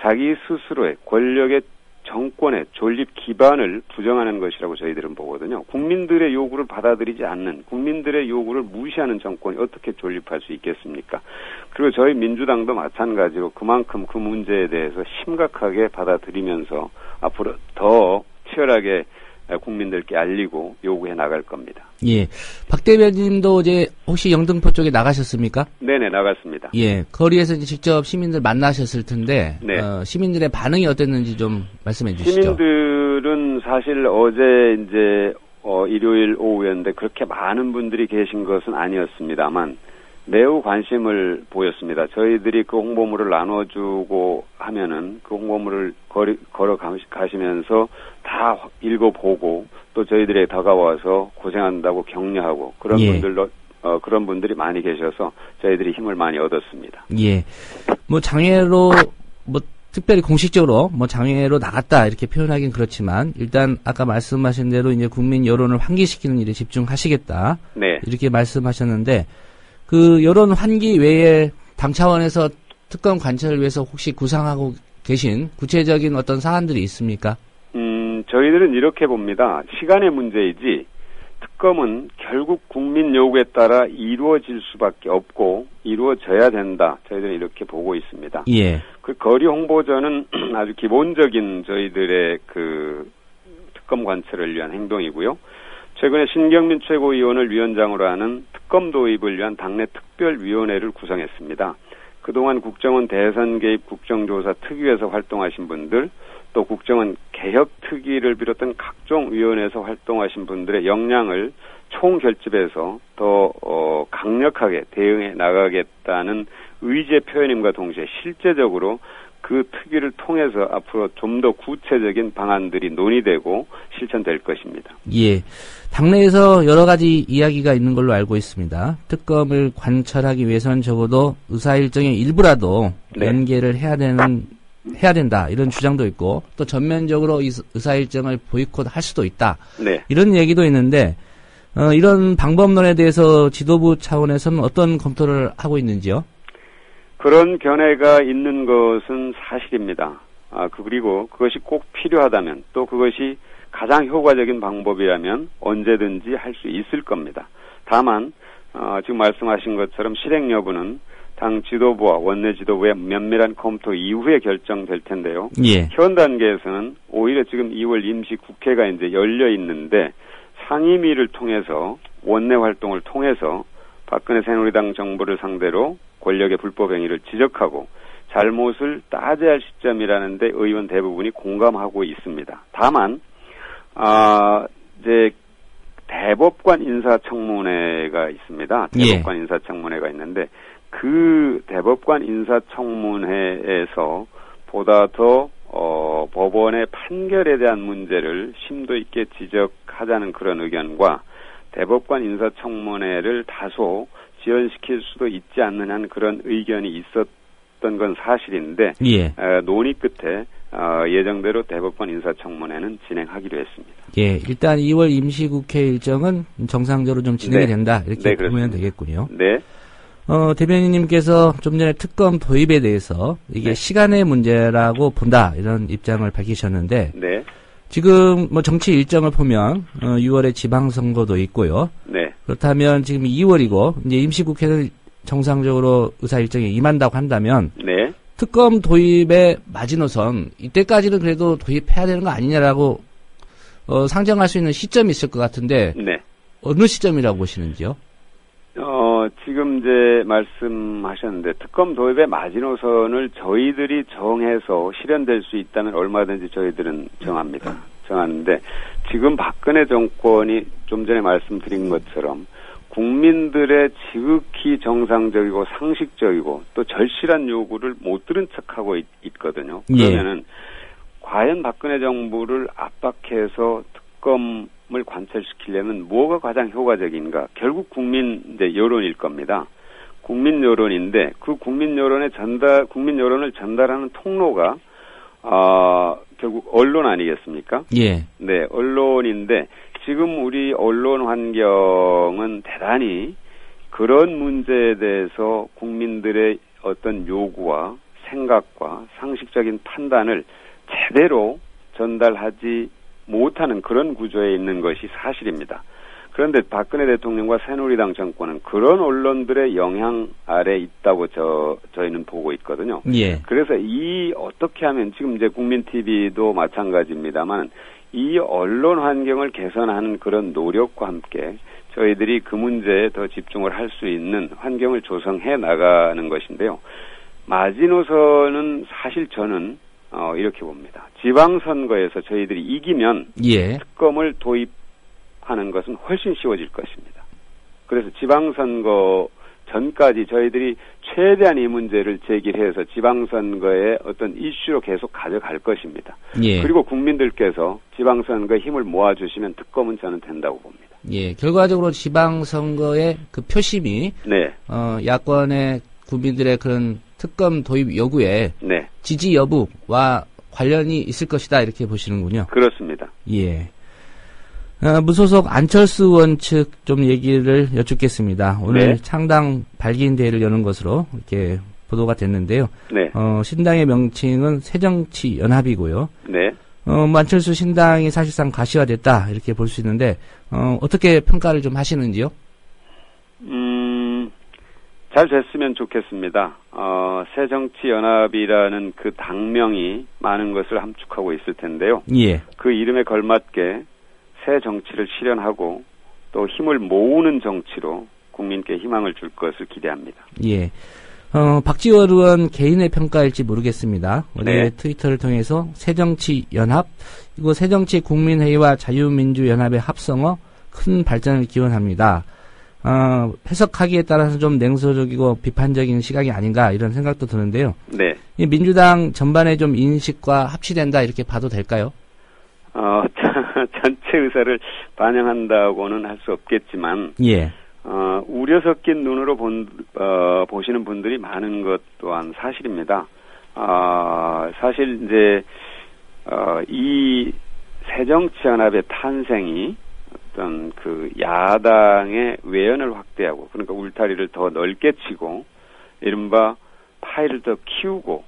자기 스스로의 권력의 정권의 존립 기반을 부정하는 것이라고 저희들은 보거든요. 국민들의 요구를 받아들이지 않는, 국민들의 요구를 무시하는 정권이 어떻게 존립할 수 있겠습니까? 그리고 저희 민주당도 마찬가지로 그만큼 그 문제에 대해서 심각하게 받아들이면서 앞으로 더 치열하게 국민들께 알리고 요구해 나갈 겁니다. 예. 박 대변인도 이제 혹시 영등포 쪽에 나가셨습니까? 네네, 나갔습니다. 예. 거리에서 이제 직접 시민들 만나셨을 텐데, 네. 시민들의 반응이 어땠는지 좀 말씀해 주시죠. 시민들은 사실 어제 이제, 일요일 오후였는데 그렇게 많은 분들이 계신 것은 아니었습니다만, 매우 관심을 보였습니다. 저희들이 그 홍보물을 나눠주고 하면은 그 홍보물을 걸어 가시면서 다 읽어보고 또 저희들에 다가와서 고생한다고 격려하고 그런 예. 분들도 그런 분들이 많이 계셔서 저희들이 힘을 많이 얻었습니다. 예. 뭐 장애로 뭐 특별히 공식적으로 뭐 장애로 나갔다 이렇게 표현하긴 그렇지만 일단 아까 말씀하신 대로 이제 국민 여론을 환기시키는 일에 집중하시겠다. 네. 이렇게 말씀하셨는데 그 여론 환기 외에 당 차원에서 특검 관철을 위해서 혹시 구상하고 계신 구체적인 어떤 사안들이 있습니까? 저희들은 이렇게 봅니다. 시간의 문제이지 특검은 결국 국민 요구에 따라 이루어질 수밖에 없고 이루어져야 된다. 저희들은 이렇게 보고 있습니다. 예. 그 거리 홍보전은 아주 기본적인 저희들의 그 특검 관철을 위한 행동이고요. 최근에 신경민 최고위원을 위원장으로 하는 특검 도입을 위한 당내 특별위원회를 구성했습니다. 그동안 국정원 대선 개입 국정조사 특위에서 활동하신 분들, 또 국정원 개혁특위를 비롯한 각종 위원회에서 활동하신 분들의 역량을 총결집해서 더 강력하게 대응해 나가겠다는 의지의 표현임과 동시에 실제적으로 그 특위를 통해서 앞으로 좀 더 구체적인 방안들이 논의되고 실천될 것입니다. 예. 당내에서 여러 가지 이야기가 있는 걸로 알고 있습니다. 특검을 관철하기 위해서는 적어도 의사일정의 일부라도 네. 연계를 해야 된다. 이런 주장도 있고 또 전면적으로 의사일정을 보이콧할 수도 있다. 네. 이런 얘기도 있는데 이런 방법론에 대해서 지도부 차원에서는 어떤 검토를 하고 있는지요? 그런 견해가 있는 것은 사실입니다. 그리고 그것이 꼭 필요하다면 또 그것이 가장 효과적인 방법이라면 언제든지 할 수 있을 겁니다. 다만 지금 말씀하신 것처럼 실행 여부는 당 지도부와 원내 지도부의 면밀한 검토 이후에 결정될 텐데요. 예. 현 단계에서는 오히려 지금 2월 임시 국회가 이제 열려 있는데 상임위를 통해서 원내 활동을 통해서 박근혜 새누리당 정부를 상대로 권력의 불법 행위를 지적하고 잘못을 따져야 할 시점이라는데 의원 대부분이 공감하고 있습니다. 다만 이제 대법관 인사청문회가 있습니다. 대법관 인사청문회가 있는데 그 대법관 인사청문회에서 보다 더 법원의 판결에 대한 문제를 심도 있게 지적하자는 그런 의견과 대법관 인사청문회를 다소 지연시킬 수도 있지 않느냐는 그런 의견이 있었던 건 사실인데 예. 논의 끝에 예정대로 대법관 인사청문회는 진행하기로 했습니다. 예, 일단 2월 임시국회 일정은 정상적으로 좀 진행이 된다 이렇게 보면 되겠군요. 네. 대변인님께서 좀 전에 특검 도입에 대해서 이게 시간의 문제라고 본다 이런 입장을 밝히셨는데 네. 지금 뭐 정치 일정을 보면 6월에 지방선거도 있고요. 네. 그렇다면 지금 2월이고 이제 임시국회를 정상적으로 의사 일정에 임한다고 한다면 네. 특검 도입의 마지노선 이때까지는 그래도 도입해야 되는 거 아니냐라고 상정할 수 있는 시점이 있을 것 같은데 네. 어느 시점이라고 보시는지요? 지금 이제 말씀하셨는데 특검 도입의 마지노선을 저희들이 정해서 실현될 수 있다면 얼마든지 저희들은 정하는데 지금 박근혜 정권이 좀 전에 말씀드린 것처럼 국민들의 지극히 정상적이고 상식적이고 또 절실한 요구를 못 들은 척하고 있거든요. 그러면은 과연 박근혜 정부를 압박해서 특검을 관철시키려면 뭐가 가장 효과적인가? 결국 국민 이제 여론일 겁니다. 국민 여론인데 그 국민 여론을 전달하는 통로가 결국 언론 아니겠습니까? 예. 네, 언론인데 지금 우리 언론 환경은 대단히 그런 문제에 대해서 국민들의 어떤 요구와 생각과 상식적인 판단을 제대로 전달하지 못하는 그런 구조에 있는 것이 사실입니다. 그런데 박근혜 대통령과 새누리당 정권은 그런 언론들의 영향 아래 있다고 저희는 보고 있거든요. 예. 그래서 어떻게 하면 지금 이제 국민TV도 마찬가지입니다만 이 언론 환경을 개선하는 그런 노력과 함께 저희들이 그 문제에 더 집중을 할 수 있는 환경을 조성해 나가는 것인데요. 마지노선은 사실 저는 이렇게 봅니다. 지방선거에서 저희들이 이기면 예. 특검을 도입하는 것은 훨씬 쉬워질 것입니다. 그래서 지방선거 전까지 저희들이 최대한 이 문제를 제기해서 지방선거의 어떤 이슈로 계속 가져갈 것입니다. 예. 그리고 국민들께서 지방선거에 힘을 모아주시면 특검은 저는 된다고 봅니다. 예, 결과적으로 지방선거의 그 표심이 네. 야권의 국민들의 그런 특검 도입 요구에 네. 지지 여부와 관련이 있을 것이다 이렇게 보시는군요. 그렇습니다. 예. 무소속 안철수 의원 측 좀 얘기를 여쭙겠습니다. 오늘 네. 창당 발기인대회를 여는 것으로 이렇게 보도가 됐는데요. 네. 신당의 명칭은 새정치연합이고요. 네. 안철수 신당이 사실상 가시화됐다 이렇게 볼 수 있는데 어떻게 평가를 좀 하시는지요? 잘 됐으면 좋겠습니다. 새정치연합이라는 그 당명이 많은 것을 함축하고 있을 텐데요. 예. 그 이름에 걸맞게 새 정치를 실현하고 또 힘을 모으는 정치로 국민께 희망을 줄 것을 기대합니다. 예. 박지원 의원 개인의 평가일지 모르겠습니다. 어제 네. 트위터를 통해서 새정치연합, 그리고 새정치국민회의와 자유민주연합의 합성어 큰 발전을 기원합니다. 해석하기에 따라서 좀 냉소적이고 비판적인 시각이 아닌가 이런 생각도 드는데요. 네. 이 민주당 전반의 좀 인식과 합치된다 이렇게 봐도 될까요? 전체 의사를 반영한다고는 할 수 없겠지만, 예. 우려 섞인 눈으로 보시는 분들이 많은 것 또한 사실입니다. 사실 이제 이 새정치연합의 탄생이 어떤 그 야당의 외연을 확대하고, 그러니까 울타리를 더 넓게 치고 이른바 파일을 더 키우고,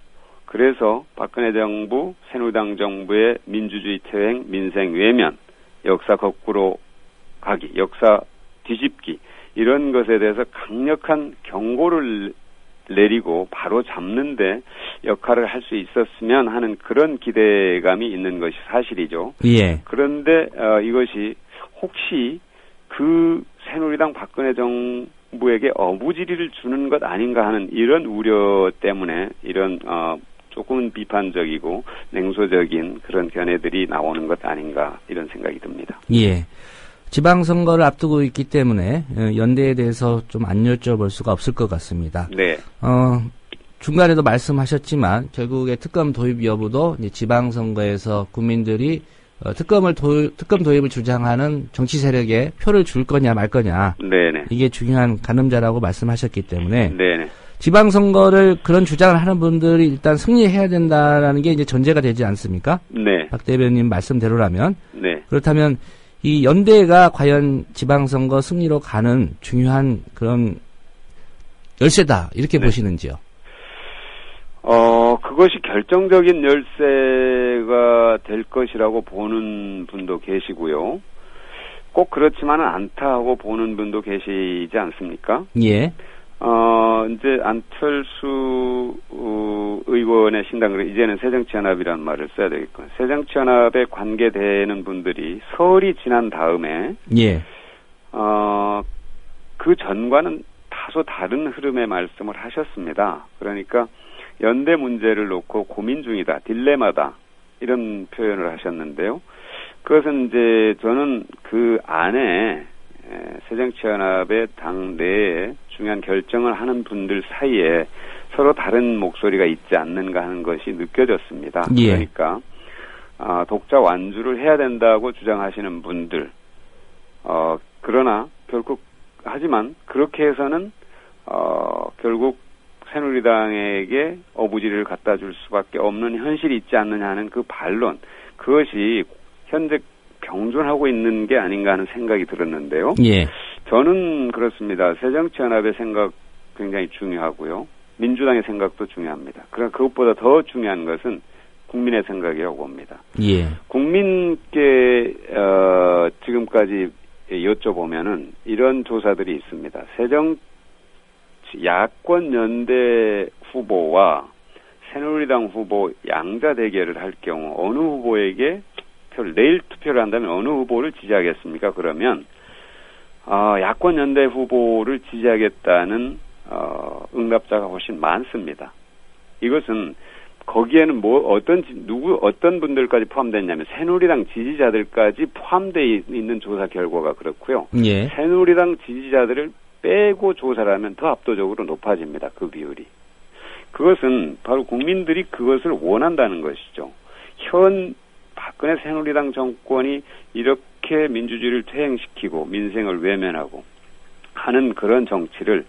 그래서 박근혜 정부, 새누리당 정부의 민주주의 퇴행, 민생 외면, 역사 거꾸로 가기, 역사 뒤집기, 이런 것에 대해서 강력한 경고를 내리고 바로 잡는데 역할을 할 수 있었으면 하는 그런 기대감이 있는 것이 사실이죠. 예. 그런데 이것이 혹시 그 새누리당 박근혜 정부에게 어부지리를 주는 것 아닌가 하는 이런 우려 때문에 이런 조금은 비판적이고 냉소적인 그런 견해들이 나오는 것 아닌가 이런 생각이 듭니다. 예. 지방선거를 앞두고 있기 때문에 연대에 대해서 좀 안 여쭤볼 수가 없을 것 같습니다. 네. 중간에도 말씀하셨지만 결국에 특검 도입 여부도 이제 지방선거에서 국민들이 특검 도입을 주장하는 정치 세력에 표를 줄 거냐 말 거냐. 네네. 이게 중요한 가늠자라고 말씀하셨기 때문에. 네네. 지방선거를 그런 주장을 하는 분들이 일단 승리해야 된다라는 게 이제 전제가 되지 않습니까? 네. 박 대변인 말씀대로라면. 네. 그렇다면 이 연대가 과연 지방선거 승리로 가는 중요한 그런 열쇠다 이렇게 네. 보시는지요? 그것이 결정적인 열쇠가 될 것이라고 보는 분도 계시고요. 꼭 그렇지만은 않다 하고 보는 분도 계시지 않습니까? 예. 이제 안철수 의원의 신당, 이제는 새정치연합이라는 말을 써야 되겠군. 새정치연합에 관계되는 분들이 설이 지난 다음에, 예. 그 전과는 다소 다른 흐름의 말씀을 하셨습니다. 그러니까 연대 문제를 놓고 고민 중이다, 딜레마다, 이런 표현을 하셨는데요. 그것은 이제 저는 그 안에 새정치연합의 당 내에 중요한 결정을 하는 분들 사이에 서로 다른 목소리가 있지 않는가 하는 것이 느껴졌습니다. 예. 그러니까 독자 완주를 해야 된다고 주장하시는 분들, 그러나 결국 하지만 그렇게 해서는 결국 새누리당에게 어부지리를 갖다 줄 수밖에 없는 현실이 있지 않느냐 하는 그 반론, 그것이 현재 병존하고 있는 게 아닌가 하는 생각이 들었는데요. 예. 저는 그렇습니다. 새정치연합의 생각 굉장히 중요하고요. 민주당의 생각도 중요합니다. 그러나 그것보다 더 중요한 것은 국민의 생각이라고 봅니다. 예. 국민께 지금까지 여쭤보면은 이런 조사들이 있습니다. 야권 연대 후보와 새누리당 후보 양자 대결을 할 경우 어느 후보에게 내일 투표를 한다면 어느 후보를 지지하겠습니까? 그러면 야권 연대 후보를 지지하겠다는 응답자가 훨씬 많습니다. 이것은 거기에는 어떤 분들까지 포함됐냐면 새누리당 지지자들까지 포함되어 있는 조사 결과가 그렇고요. 예. 새누리당 지지자들을 빼고 조사를 하면 더 압도적으로 높아집니다. 그 비율이. 그것은 바로 국민들이 그것을 원한다는 것이죠. 현 박근혜 새누리당 정권이 이렇게 민주주의를 퇴행시키고 민생을 외면하고 하는 그런 정치를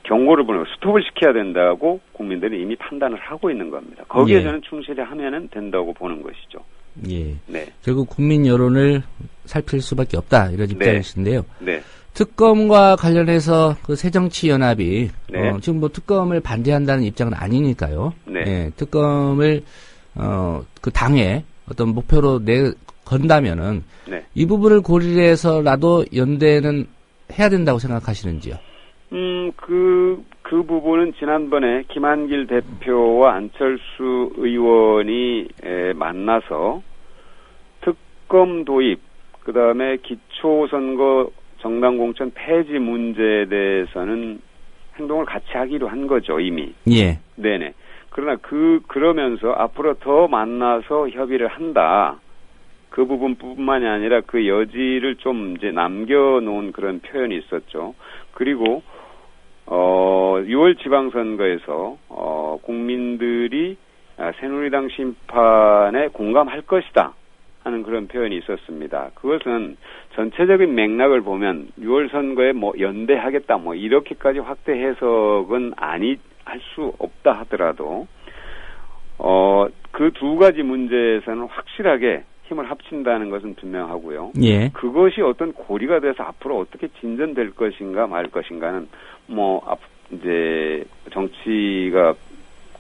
경고를 보내고 스톱을 시켜야 된다고 국민들이 이미 판단을 하고 있는 겁니다. 거기에 예. 저는 충실히 하면은 된다고 보는 것이죠. 예. 네. 결국 국민 여론을 살필 수밖에 없다 이런 입장이신데요. 네. 특검과 관련해서 그 새정치연합이 네. 지금 뭐 특검을 반대한다는 입장은 아니니까요. 네. 예, 특검을 그 당에 어떤 목표로 건다면은 네. 이 부분을 고려해서라도 연대는 해야 된다고 생각하시는지요? 그 부분은 지난번에 김한길 대표와 안철수 의원이 만나서 특검 도입, 그 다음에 기초선거 정당공천 폐지 문제에 대해서는 행동을 같이 하기로 한 거죠, 이미. 예. 네네. 그러나 그러면서 앞으로 더 만나서 협의를 한다. 그 부분뿐만이 아니라 그 여지를 좀 이제 남겨놓은 그런 표현이 있었죠. 그리고 6월 지방선거에서 국민들이 새누리당 심판에 공감할 것이다 하는 그런 표현이 있었습니다. 그것은 전체적인 맥락을 보면 6월 선거에 뭐 연대하겠다 뭐 이렇게까지 확대 해석은 할 수 없다 하더라도 그 두 가지 문제에서는 확실하게 힘을 합친다는 것은 분명하고요. 예. 그것이 어떤 고리가 돼서 앞으로 어떻게 진전될 것인가 말 것인가는 이제 정치가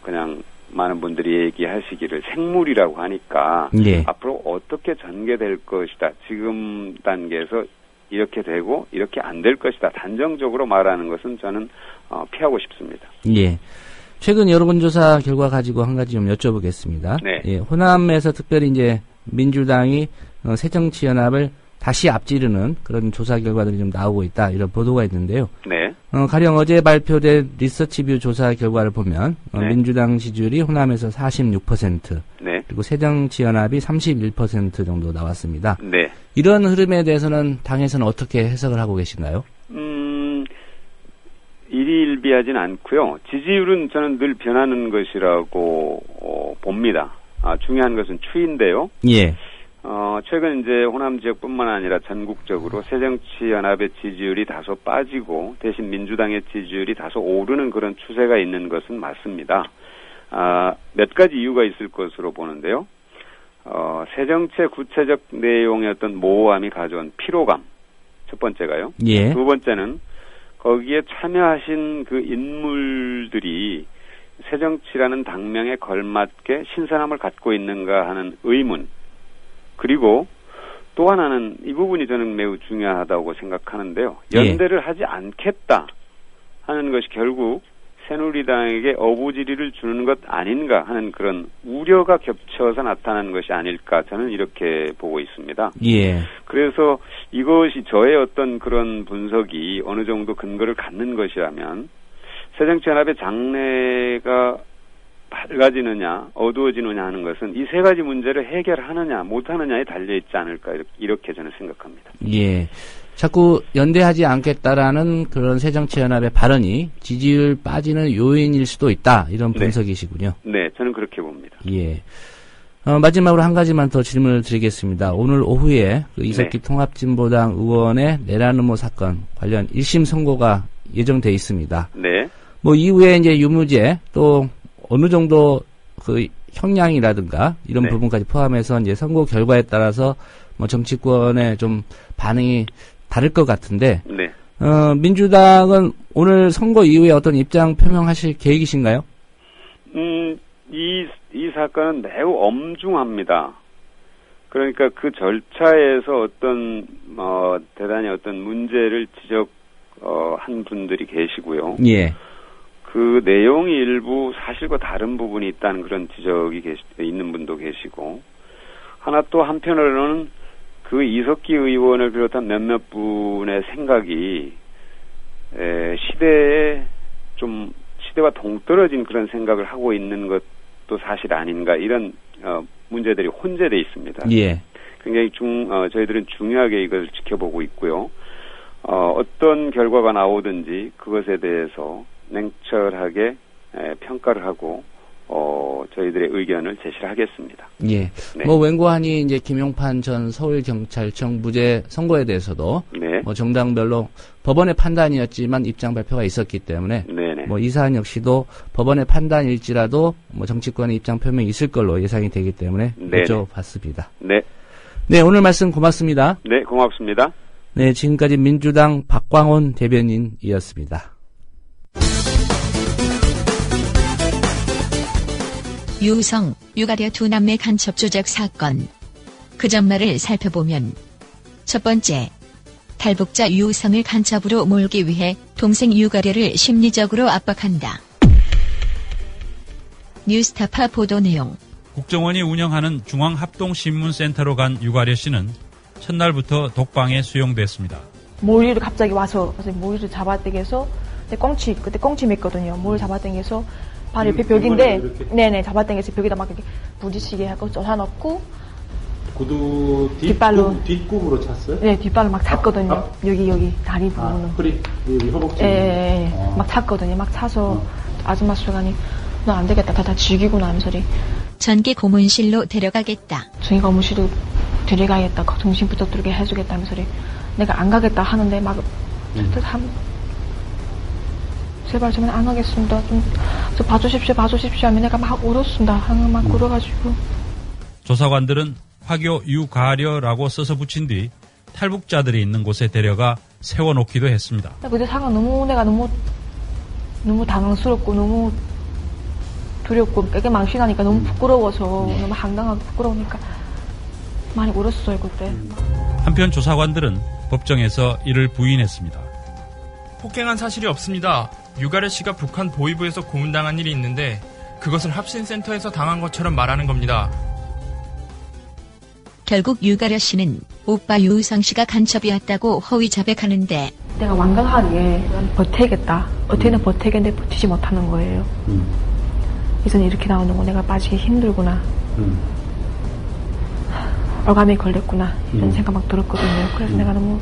그냥 많은 분들이 얘기하시기를 생물이라고 하니까 예. 앞으로 어떻게 전개될 것이다. 지금 단계에서 이렇게 되고 이렇게 안 될 것이다. 단정적으로 말하는 것은 저는 피하고 싶습니다. 예. 최근 여론조사 결과 가지고 한 가지 좀 여쭤보겠습니다. 네. 예, 호남에서 특별히 이제 민주당이 새정치연합을 다시 앞지르는 그런 조사 결과들이 좀 나오고 있다 이런 보도가 있는데요. 네. 가령 어제 발표된 리서치뷰 조사 결과를 보면 네. 민주당 지지율이 호남에서 46%, 네. 그리고 새정치연합이 31% 정도 나왔습니다. 네. 이런 흐름에 대해서는 당에서는 어떻게 해석을 하고 계신가요? 일희일비하진 않고요. 지지율은 저는 늘 변하는 것이라고 봅니다. 중요한 것은 추이인데요. 예. 최근 이제 호남 지역뿐만 아니라 전국적으로 새정치연합의 지지율이 다소 빠지고 대신 민주당의 지지율이 다소 오르는 그런 추세가 있는 것은 맞습니다. 몇 가지 이유가 있을 것으로 보는데요. 새정치의 구체적 내용의 어떤 모호함이 가져온 피로감. 첫 번째가요. 예. 두 번째는 거기에 참여하신 그 인물들이 새정치라는 당명에 걸맞게 신선함을 갖고 있는가 하는 의문. 그리고 또 하나는 이 부분이 저는 매우 중요하다고 생각하는데요. 연대를 하지 않겠다 하는 것이 결국 새누리당에게 어부지리를 주는 것 아닌가 하는 그런 우려가 겹쳐서 나타나는 것이 아닐까 저는 이렇게 보고 있습니다. 예. 그래서 이것이 저의 어떤 그런 분석이 어느 정도 근거를 갖는 것이라면 새정치연합의 장래가 밝아지느냐 어두워지느냐 하는 것은 이 세 가지 문제를 해결하느냐 못하느냐에 달려있지 않을까 이렇게 저는 생각합니다. 예. 자꾸 연대하지 않겠다라는 그런 새정치연합의 발언이 지지율 빠지는 요인일 수도 있다 이런 분석이시군요. 네, 저는 그렇게 봅니다. 예. 마지막으로 한 가지만 더 질문을 드리겠습니다. 오늘 오후에 그 이석기 통합진보당 의원의 내란 음모 사건 관련 1심 선고가 예정돼 있습니다. 네. 뭐 이후에 이제 유무죄 또 어느 정도 그 형량이라든가 이런 부분까지 포함해서 이제 선고 결과에 따라서 뭐 정치권의 좀 반응이 다를 것 같은데, 네. 민주당은 오늘 선거 이후에 어떤 입장 표명하실 계획이신가요? 이 이 사건은 매우 엄중합니다. 그러니까 그 절차에서 어떤 대단히 어떤 문제를 지적한 분들이 계시고요. 예. 그 내용이 일부 사실과 다른 부분이 있다는 그런 지적이 있는 분도 계시고, 하나 또 한편으로는 그 이석기 의원을 비롯한 몇몇 분의 생각이 시대와 동떨어진 그런 생각을 하고 있는 것도 사실 아닌가, 이런 문제들이 혼재돼 있습니다. 예. 굉장히 저희들은 중요하게 이걸 지켜보고 있고요. 어떤 결과가 나오든지 그것에 대해서 냉철하게 평가를 하고 저희들의 의견을 제시를 하겠습니다. 예. 네. 뭐 웬고하니 이제 김용판 전 서울경찰청 무죄 선고에 대해서도 네. 뭐 정당별로 법원의 판단이었지만 입장 발표가 있었기 때문에 네네. 뭐 이 사안 역시도 법원의 판단일지라도 뭐 정치권의 입장 표명이 있을 걸로 예상이 되기 때문에 여쭤봤습니다. 네. 네, 오늘 말씀 고맙습니다. 네, 고맙습니다. 네, 지금까지 민주당 박광온 대변인이었습니다. 유성, 유가려 두 남매 간첩 조작 사건. 그 전말을 살펴보면 첫 번째, 탈북자 유성을 간첩으로 몰기 위해 동생 유가려를 심리적으로 압박한다. 뉴스타파 보도 내용. 국정원이 운영하는 중앙합동신문센터로 간 유가려 씨는 첫날부터 독방에 수용됐습니다. 모이를 갑자기 와서 모이를 잡아당겨서 그때 꽁치 맸거든요. 모이를 잡아당겨서 바로 옆에 벽인데, 네네, 잡아당겨서 벽에다 막 이렇게 부딪히게 하고 쫓아놓고, 구두 뒷발로 뒷꿈으로 찼어요? 네, 뒷발로 막 찼거든요. 여기 다리 부분은. 허리, 여기 허벅지. 예, 막 찼거든요. 막 차서 아줌마 수간이 너 안 되겠다, 다 죽이구나 하는 소리. 전기 고문실로 데려가겠다. 전기 고문실로 데려가겠다. 정신부터 들게 해주겠다는 소리. 내가 안 가겠다 하는데 막 제발 저는 안 하겠습니다. 좀 봐주십시오 하면 내가 막 울었습니다. 막 울어가지고. 조사관들은 화교 유가려라고 써서 붙인 뒤 탈북자들이 있는 곳에 데려가 세워놓기도 했습니다. 그때 상황 내가 너무 당황스럽고 너무 두렵고 되게 망신하니까 너무 부끄러워서 너무 황당하고 부끄러우니까 많이 울었어요 그때. 한편 조사관들은 법정에서 이를 부인했습니다. 폭행한 사실이 없습니다. 유가려 씨가 북한 보위부에서 고문당한 일이 있는데 그것을 합신센터에서 당한 것처럼 말하는 겁니다. 결국 유가려 씨는 오빠 유성 씨가 간첩이었다고 허위 자백하는데, 내가 완강하게 버텨야겠다. 어떻게든 버텨야겠는데 버티지 못하는 거예요. 이제는 이렇게 나오는 거 내가 빠지기 힘들구나. 억압에 걸렸구나. 이런 생각 막 들었거든요. 그래서 내가 너무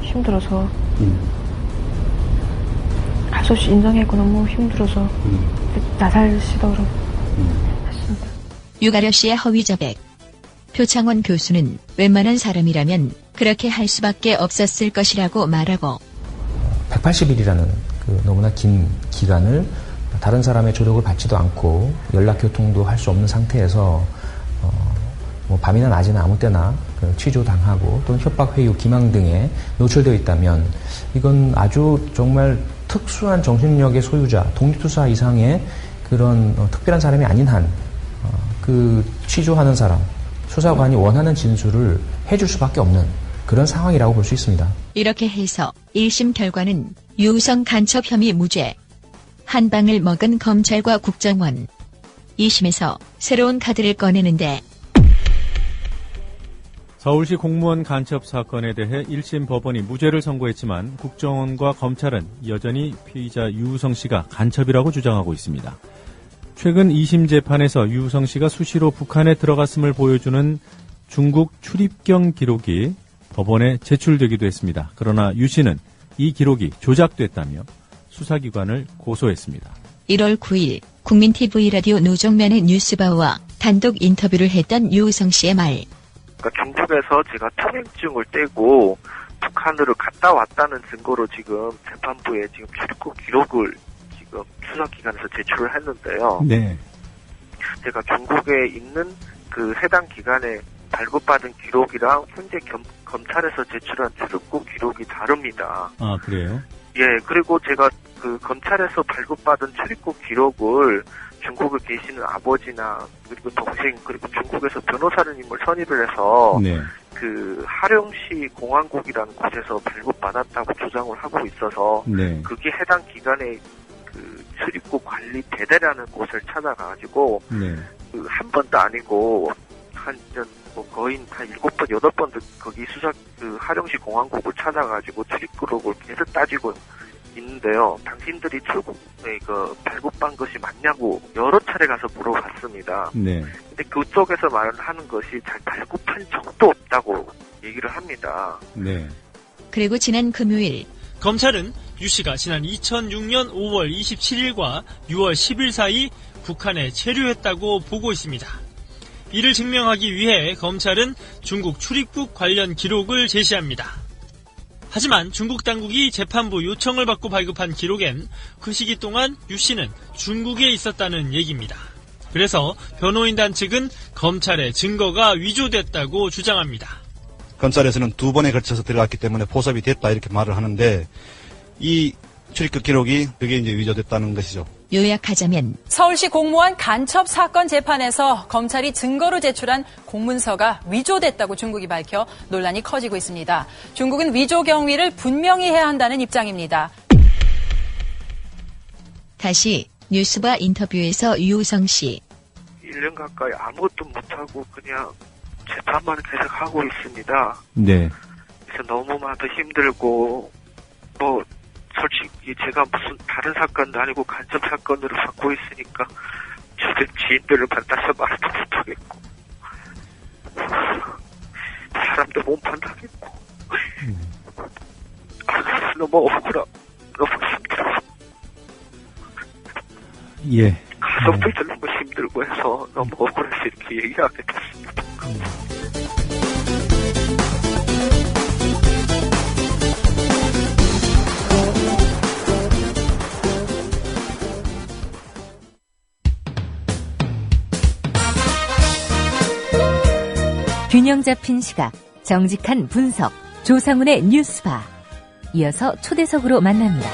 힘들어서 할 수 없이 인정했고 너무 힘들어서 자살 시도를 했습니다. 유가려 씨의 허위 자백. 표창원 교수는 웬만한 사람이라면 그렇게 할 수밖에 없었을 것이라고 말하고, 180일이라는 그 너무나 긴 기간을 다른 사람의 조력을 받지도 않고 연락 교통도 할 수 없는 상태에서 뭐 밤이나 낮이나 아무 때나 취조당하고 또는 협박, 회유, 기망 등에 노출되어 있다면 이건 아주 정말 특수한 정신력의 소유자, 독립투사 이상의 그런 특별한 사람이 아닌 한 그 취조하는 사람, 수사관이 원하는 진술을 해줄 수밖에 없는 그런 상황이라고 볼 수 있습니다. 이렇게 해서 1심 결과는 유성 간첩 혐의 무죄. 한 방을 먹은 검찰과 국정원. 2심에서 새로운 카드를 꺼내는데, 서울시 공무원 간첩 사건에 대해 1심 법원이 무죄를 선고했지만 국정원과 검찰은 여전히 피의자 유성 씨가 간첩이라고 주장하고 있습니다. 최근 2심 재판에서 유성 씨가 수시로 북한에 들어갔음을 보여주는 중국 출입경 기록이 법원에 제출되기도 했습니다. 그러나 유 씨는 이 기록이 조작됐다며 수사기관을 고소했습니다. 1월 9일 국민TV 라디오 노정면의 뉴스바와 단독 인터뷰를 했던 유성 씨의 말. 그러니까 중국에서 제가 통행증을 떼고 북한으로 갔다 왔다는 증거로 지금 재판부에 지금 출입국 기록을 지금 수사기관에서 제출을 했는데요. 네. 제가 중국에 있는 그 해당 기관에 발급받은 기록이랑 현재 검찰에서 제출한 출입국 기록이 다릅니다. 아, 그래요? 예, 그리고 제가 그 검찰에서 발급받은 출입국 기록을 중국에 계시는 아버지나 그리고 동생 그리고 중국에서 변호사님을 선임을 해서 네. 그 하령시 공안국이라는 곳에서 발급받았다고 주장을 하고 있어서 네. 그게 해당 기관의 그 출입국 관리 대대라는 곳을 찾아가지고 네. 그 한 번도 아니고 거의 한 7번, 8번 거기 수사 그 하령시 공안국을 찾아가지고 출입국을 계속 따지고 있는데요. 당신들이 출국에 그 발급한 것이 맞냐고 여러 차례 가서 물어봤습니다. 네. 근데 그쪽에서 말하는 것이 잘 발급한 적도 없다고 얘기를 합니다. 네. 그리고 지난 금요일 검찰은 유 씨가 지난 2006년 5월 27일과 6월 10일 사이 북한에 체류했다고 보고 있습니다. 이를 증명하기 위해 검찰은 중국 출입국 관련 기록을 제시합니다. 하지만 중국 당국이 재판부 요청을 받고 발급한 기록엔 그 시기 동안 유 씨는 중국에 있었다는 얘기입니다. 그래서 변호인단 측은 검찰의 증거가 위조됐다고 주장합니다. 검찰에서는 2번에 걸쳐서 들어갔기 때문에 포섭이 됐다 이렇게 말을 하는데 이 출입국 기록이 그게 이제 위조됐다는 것이죠. 요약하자면 서울시 공무원 간첩 사건 재판에서 검찰이 증거로 제출한 공문서가 위조됐다고 중국이 밝혀 논란이 커지고 있습니다. 중국은 위조 경위를 분명히 해야 한다는 입장입니다. 다시 뉴스바 인터뷰에서 유우성 씨. 1년 가까이 아무것도 못하고 그냥 재판만 계속 하고 있습니다. 네. 그래서 너무나도 힘들고 솔직히 제가 무슨 다른 사건도 아니고 간첩 사건으로 받고 있으니까 주변 지인들을 만나서 말도 못하겠고 사람도 못 만나겠고 너무 억울하 너무 힘들어. 예. 가족들도 너무 힘들고 해서 너무 억울해서 이렇게 얘기하게 됐습니다. 균형 잡힌 시각, 정직한 분석, 조상훈의 뉴스바. 이어서 초대석으로 만납니다.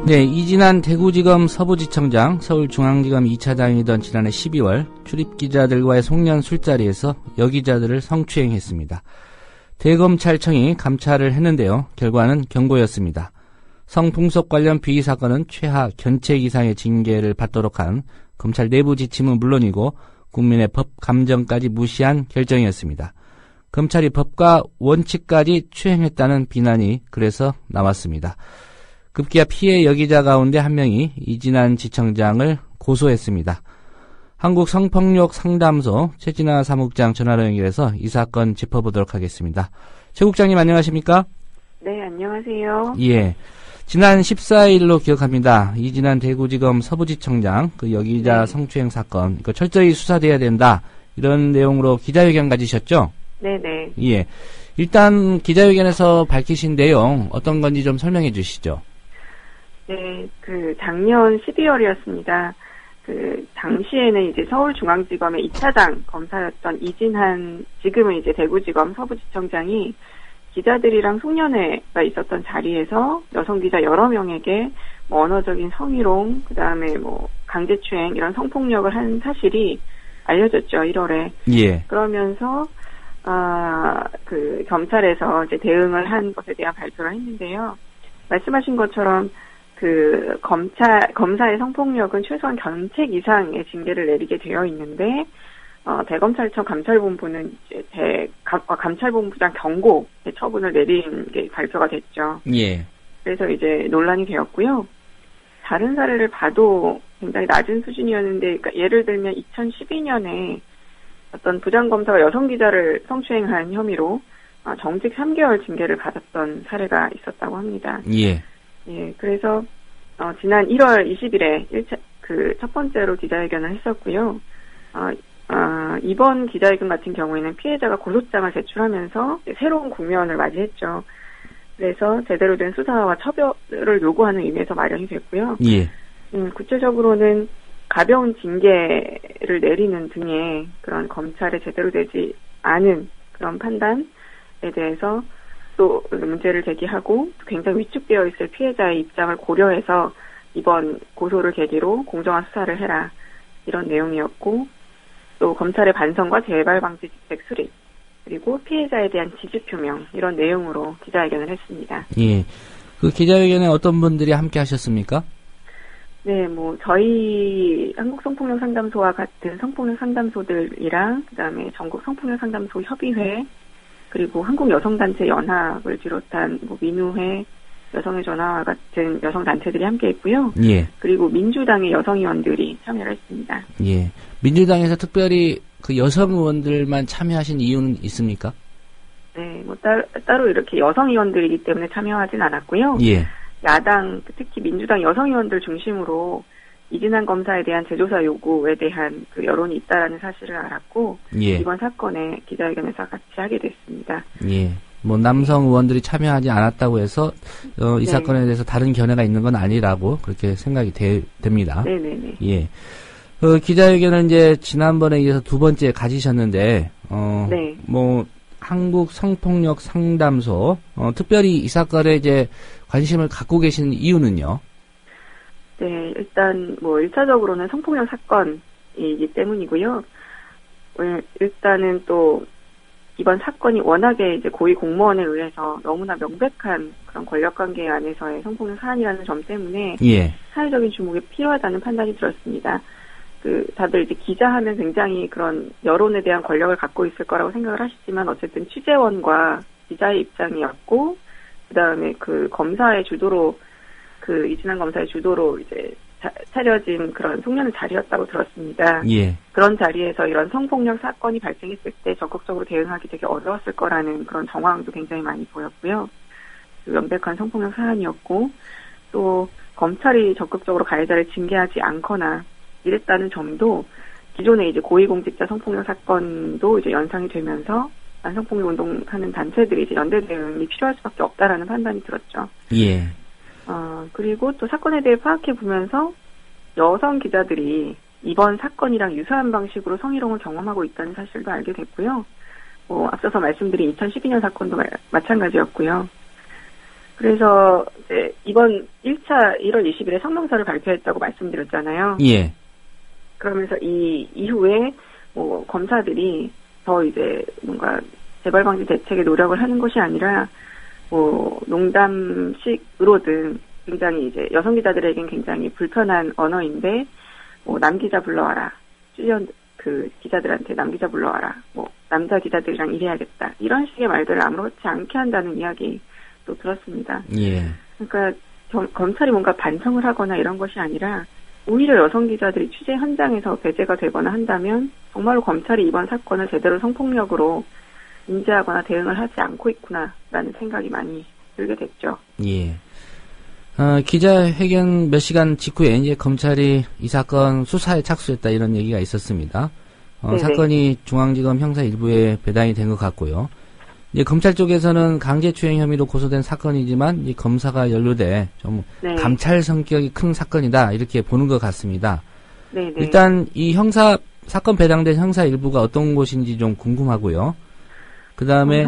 네, 이진한 대구지검 서부지청장, 서울중앙지검 2차장이던 지난해 12월 출입기자들과의 송년 술자리에서 여기자들을 성추행했습니다. 대검찰청이 감찰을 했는데요. 결과는 경고였습니다. 성풍속 관련 비위 사건은 최하 견책 이상의 징계를 받도록 한 검찰 내부 지침은 물론이고 국민의 법 감정까지 무시한 결정이었습니다. 검찰이 법과 원칙까지 추행했다는 비난이 그래서 나왔습니다. 급기야 피해 여기자 가운데 한 명이 이진한 지청장을 고소했습니다. 한국성폭력 상담소 최진아 사무국장 전화로 연결해서 이 사건 짚어보도록 하겠습니다. 최 국장님 안녕하십니까? 네, 안녕하세요. 예. 지난 14일로 기억합니다. 이진한 대구지검 서부지청장 그 여기자 성추행 사건 철저히 수사돼야 된다 이런 내용으로 기자회견 가지셨죠? 네네. 예. 일단 기자회견에서 밝히신 내용 어떤 건지 좀 설명해 주시죠. 네, 작년 12월이었습니다. 당시에는 이제 서울중앙지검의 2차장 검사였던 이진한, 지금은 이제 대구지검 서부지청장이 기자들이랑 송년회가 있었던 자리에서 여성 기자 여러 명에게 언어적인 성희롱, 그 다음에 강제추행 이런 성폭력을 한 사실이 알려졌죠, 1월에. 예. 그러면서, 검찰에서 이제 대응을 한 것에 대한 발표를 했는데요. 말씀하신 것처럼 검사의 성폭력은 최소한 견책 이상의 징계를 내리게 되어 있는데, 대검찰청 감찰본부는 이제 감찰본부장 경고 처분을 내린 게 발표가 됐죠. 예. 그래서 이제 논란이 되었고요. 다른 사례를 봐도 굉장히 낮은 수준이었는데, 그러니까 예를 들면 2012년에 어떤 부장검사가 여성 기자를 성추행한 혐의로 정직 3개월 징계를 받았던 사례가 있었다고 합니다. 예. 예, 그래서 지난 1월 20일에 첫 번째로 기자회견을 했었고요. 이번 기자회견 같은 경우에는 피해자가 고소장을 제출하면서 새로운 국면을 맞이했죠. 그래서 제대로 된 수사와 처벌을 요구하는 의미에서 마련이 됐고요. 예. 구체적으로는 가벼운 징계를 내리는 등의 그런 검찰에 제대로 되지 않은 그런 판단에 대해서 또 문제를 제기하고 굉장히 위축되어 있을 피해자의 입장을 고려해서 이번 고소를 계기로 공정한 수사를 해라 이런 내용이었고 또 검찰의 반성과 재발 방지 대책 수립 그리고 피해자에 대한 지지 표명 이런 내용으로 기자회견을 했습니다. 예. 그 기자회견에 어떤 분들이 함께 하셨습니까? 네, 뭐 저희 한국 성폭력 상담소와 같은 성폭력 상담소들이랑 그다음에 전국 성폭력 상담소 협의회 그리고 한국 여성단체 연합을 비롯한 뭐 민우회, 여성의 전화와 같은 여성 단체들이 함께 했고요. 예. 그리고 민주당의 여성 의원들이 참여를 했습니다. 예. 민주당에서 특별히 그 여성 의원들만 참여하신 이유는 있습니까? 네, 뭐 따로 이렇게 여성 의원들이기 때문에 참여하진 않았고요. 예. 야당, 특히 민주당 여성 의원들 중심으로 이진환 검사에 대한 재조사 요구에 대한 그 여론이 있다라는 사실을 알았고 예. 이번 사건에 기자회견에서 같이 하게 됐습니다. 예. 뭐 남성 의원들이 참여하지 않았다고 해서 이 네. 사건에 대해서 다른 견해가 있는 건 아니라고 그렇게 생각이 됩니다. 네네네. 예. 기자회견을 이제 지난번에 이어서 두 번째 가지셨는데 네. 뭐 한국 성폭력 상담소 특별히 이 사건에 이제 관심을 갖고 계신 이유는요? 네, 일단 뭐 1차적으로는 성폭력 사건이기 때문이고요. 일단은 또 이번 사건이 워낙에 이제 고위 공무원에 의해서 너무나 명백한 그런 권력관계 안에서의 성폭력 사안이라는 점 때문에 예. 사회적인 주목이 필요하다는 판단이 들었습니다. 다들 이제 기자하면 굉장히 그런 여론에 대한 권력을 갖고 있을 거라고 생각을 하시지만 어쨌든 취재원과 기자의 입장이었고 그다음에 그 검사의 주도로 이진환 검사의 주도로 이제 차려진 그런 송년회 자리였다고 들었습니다. 예. 그런 자리에서 이런 성폭력 사건이 발생했을 때 적극적으로 대응하기 되게 어려웠을 거라는 그런 정황도 굉장히 많이 보였고요. 명백한 성폭력 사안이었고 또 검찰이 적극적으로 가해자를 징계하지 않거나 이랬다는 점도 기존의 이제 고위공직자 성폭력 사건도 이제 연상이 되면서 반성폭력 운동하는 단체들이 이제 연대 대응이 필요할 수밖에 없다라는 판단이 들었죠. 예. 그리고 또 사건에 대해 파악해 보면서 여성 기자들이 이번 사건이랑 유사한 방식으로 성희롱을 경험하고 있다는 사실도 알게 됐고요. 앞서서 말씀드린 2012년 사건도 마찬가지였고요. 그래서 이제 이번 1차 1월 20일에 성명서를 발표했다고 말씀드렸잖아요. 예. 그러면서 이 이후에 뭐 검사들이 더 이제 뭔가 재발 방지 대책에 노력을 하는 것이 아니라 뭐 농담식으로든 굉장히 이제 여성 기자들에겐 굉장히 불편한 언어인데 뭐 남 기자 불러와라, 출연 기자들한테 남 기자 불러와라, 뭐 남자 기자들이랑 일해야겠다 이런 식의 말들을 아무렇지 않게 한다는 이야기도 들었습니다. 예. 그러니까 검찰이 뭔가 반성을 하거나 이런 것이 아니라 오히려 여성 기자들이 취재 현장에서 배제가 되거나 한다면 정말로 검찰이 이번 사건을 제대로 성폭력으로 인지하거나 대응을 하지 않고 있구나라는 생각이 많이 들게 됐죠. 예. 기자회견 몇 시간 직후에 이제 검찰이 이 사건 수사에 착수했다 이런 얘기가 있었습니다. 사건이 중앙지검 형사 1부에 배당이 된 것 같고요. 이제 검찰 쪽에서는 강제추행 혐의로 고소된 사건이지만 이 검사가 연루돼 좀 네. 감찰 성격이 큰 사건이다 이렇게 보는 것 같습니다. 네네. 일단 이 사건 배당된 형사 1부가 어떤 곳인지 좀 궁금하고요. 그 다음에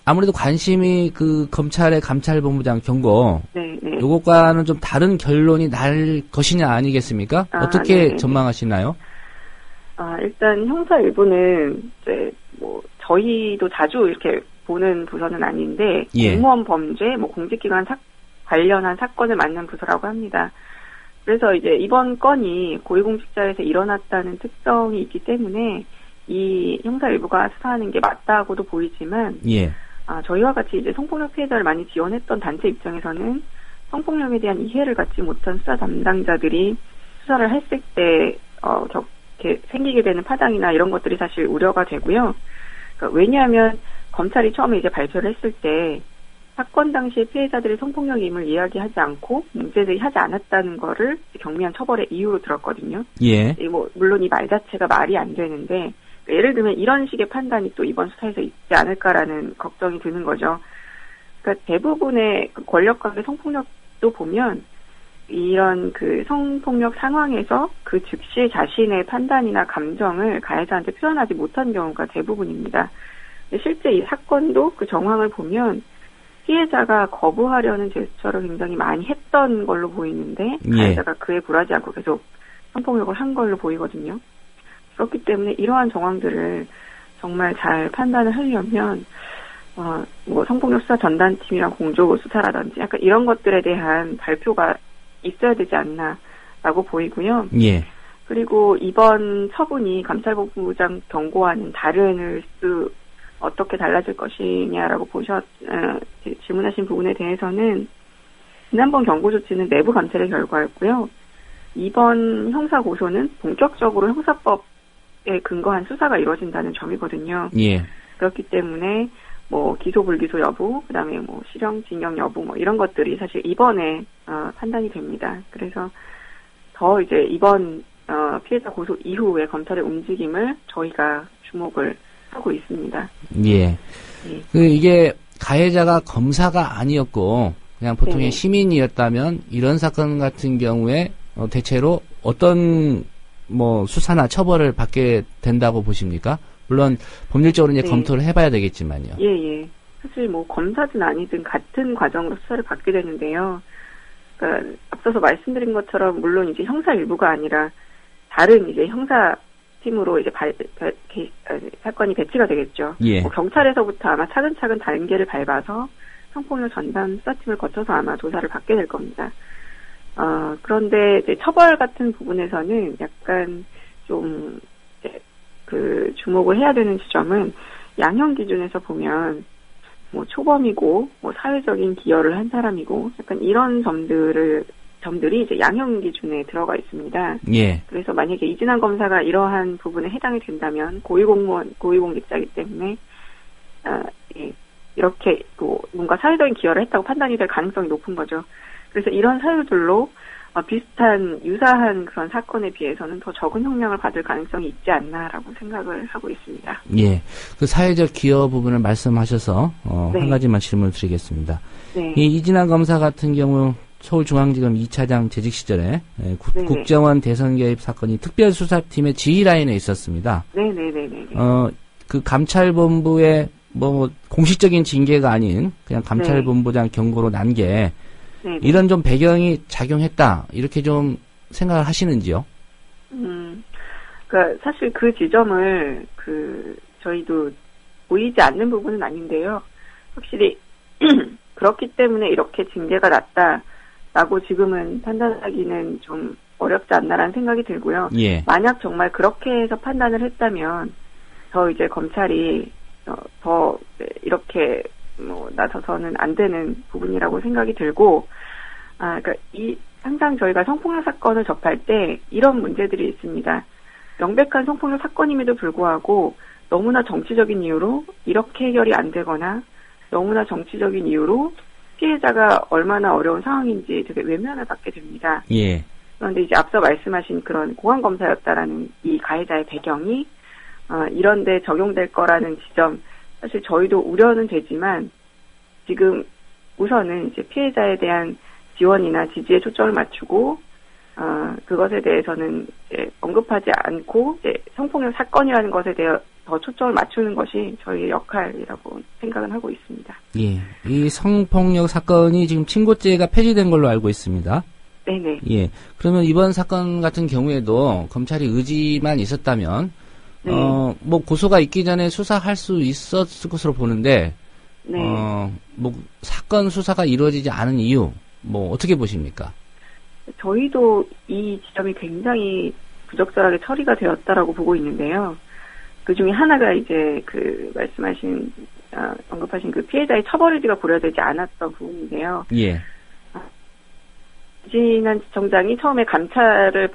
아무래도 관심이 그 검찰의 감찰본부장 경고 요것과는 좀 다른 결론이 날 것이냐 아니겠습니까? 어떻게 네네. 전망하시나요? 일단 형사 1부는 이제 뭐 저희도 자주 이렇게 보는 부서는 아닌데 예. 공무원 범죄, 뭐 공직기관 관련한 사건을 맡는 부서라고 합니다. 그래서 이제 이번 건이 고위공직자에서 일어났다는 특성이 있기 때문에 이 형사 1부가 수사하는 게 맞다고도 보이지만 예. 저희와 같이 이제 성폭력 피해자를 많이 지원했던 단체 입장에서는 성폭력에 대한 이해를 갖지 못한 수사 담당자들이 수사를 했을 때 생기게 되는 파장이나 이런 것들이 사실 우려가 되고요. 그러니까 왜냐하면 검찰이 처음에 이제 발표를 했을 때 사건 당시에 피해자들이 성폭력임을 이야기하지 않고 문제들이 하지 않았다는 거를 경미한 처벌의 이유로 들었거든요. 예. 물론 이 말 자체가 말이 안 되는데 예를 들면 이런 식의 판단이 또 이번 수사에서 있지 않을까라는 걱정이 드는 거죠. 그러니까 대부분의 권력관계 성폭력도 보면 이런 그 성폭력 상황에서 그 즉시 자신의 판단이나 감정을 가해자한테 표현하지 못한 경우가 대부분입니다. 실제 이 사건도 그 정황을 보면 피해자가 거부하려는 제스처를 굉장히 많이 했던 걸로 보이는데 가해자가 그에 굴하지 않고 계속 성폭력을 한 걸로 보이거든요. 그렇기 때문에 이러한 정황들을 정말 잘 판단을 하려면 뭐 성폭력 수사 전담팀이랑 공조 수사라든지 약간 이런 것들에 대한 발표가 있어야 되지 않나라고 보이고요. 예. 그리고 이번 처분이 감찰본부장 경고와는 다를 수 어떻게 달라질 것이냐라고 질문하신 부분에 대해서는 지난번 경고 조치는 내부 감찰의 결과였고요. 이번 형사 고소는 본격적으로 형사법에 근거한 수사가 이루어진다는 점이거든요. 예. 그렇기 때문에 뭐 기소 불기소 여부, 그다음에 뭐 실형 징역 여부 뭐 이런 것들이 사실 이번에 판단이 됩니다. 그래서 더 이제 이번 피해자 고소 이후에 검찰의 움직임을 저희가 주목을 하고 있습니다. 예. 이게 가해자가 검사가 아니었고 그냥 보통의 시민이었다면 이런 사건 같은 경우에 대체로 어떤 뭐 수사나 처벌을 받게 된다고 보십니까? 물론 법률적으로 이제 검토를 해봐야 되겠지만요. 예. 사실 뭐 검사든 아니든 같은 과정으로 수사를 받게 되는데요. 그러니까 앞서서 말씀드린 것처럼 물론 이제 형사 일부가 아니라 다른 이제 형사 팀으로 이제 사건이 배치가 되겠죠. 예. 뭐 경찰에서부터 아마 차근차근 단계를 밟아서 성폭력 전담 수사팀을 거쳐서 아마 조사를 받게 될 겁니다. 그런데 이제 처벌 같은 부분에서는 약간 좀 이제 그 주목을 해야 되는 지점은 양형 기준에서 보면 뭐 초범이고 뭐 사회적인 기여를 한 사람이고 약간 이런 점들이 이제 양형 기준에 들어가 있습니다. 예. 그래서 만약에 이진환 검사가 이러한 부분에 해당이 된다면 고위공무원, 고위공직자이기 때문에 이렇게 또 뭔가 사회적인 기여를 했다고 판단이 될 가능성이 높은 거죠. 그래서 이런 사유들로 비슷한 유사한 그런 사건에 비해서는 더 적은 형량을 받을 가능성이 있지 않나라고 생각을 하고 있습니다. 예, 그 사회적 기여 부분을 말씀하셔서 한 가지만 질문을 드리겠습니다. 네. 이 이진환 검사 같은 경우 서울중앙지검 2차장 재직 시절에 국정원 대선 개입 사건이 특별수사팀의 지휘 라인에 있었습니다. 네네네. 그 감찰본부의 뭐 공식적인 징계가 아닌 그냥 감찰본부장 경고로 난 게 이런 좀 배경이 작용했다 이렇게 좀 생각을 하시는지요? 그러니까 사실 그 지점을 저희도 보이지 않는 부분은 아닌데요. 확실히 그렇기 때문에 이렇게 징계가 났다라고 지금은 판단하기는 좀 어렵지 않나라는 생각이 들고요. 예. 만약 정말 그렇게 해서 판단을 했다면 더 이제 검찰이 더 이렇게 뭐 나서서는 안 되는 부분이라고 생각이 들고, 그러니까 항상 저희가 성폭력 사건을 접할 때 이런 문제들이 있습니다. 명백한 성폭력 사건임에도 불구하고 너무나 정치적인 이유로 이렇게 해결이 안 되거나 너무나 정치적인 이유로 피해자가 얼마나 어려운 상황인지 되게 외면을 받게 됩니다. 예. 그런데 이제 앞서 말씀하신 그런 공안검사였다라는 이 가해자의 배경이 이런데 적용될 거라는 지점, 사실 저희도 우려는 되지만 지금 우선은 이제 피해자에 대한 지원이나 지지에 초점을 맞추고 그것에 대해서는 이제 언급하지 않고 이제 성폭력 사건이라는 것에 대해 더 초점을 맞추는 것이 저희의 역할이라고 생각은 하고 있습니다. 예, 이 성폭력 사건이 지금 친고죄가 폐지된 걸로 알고 있습니다. 네네. 예, 그러면 이번 사건 같은 경우에도 검찰이 의지만 있었다면 뭐 고소가 있기 전에 수사할 수 있었을 것으로 보는데, 뭐 사건 수사가 이루어지지 않은 이유, 뭐 어떻게 보십니까? 저희도 이 지점이 굉장히 부적절하게 처리가 되었다라고 보고 있는데요. 그 중에 하나가 이제 언급하신 그 피해자의 처벌 의지가 고려되지 않았던 부분인데요. 예. 이진환 지청장이 처음에 감찰에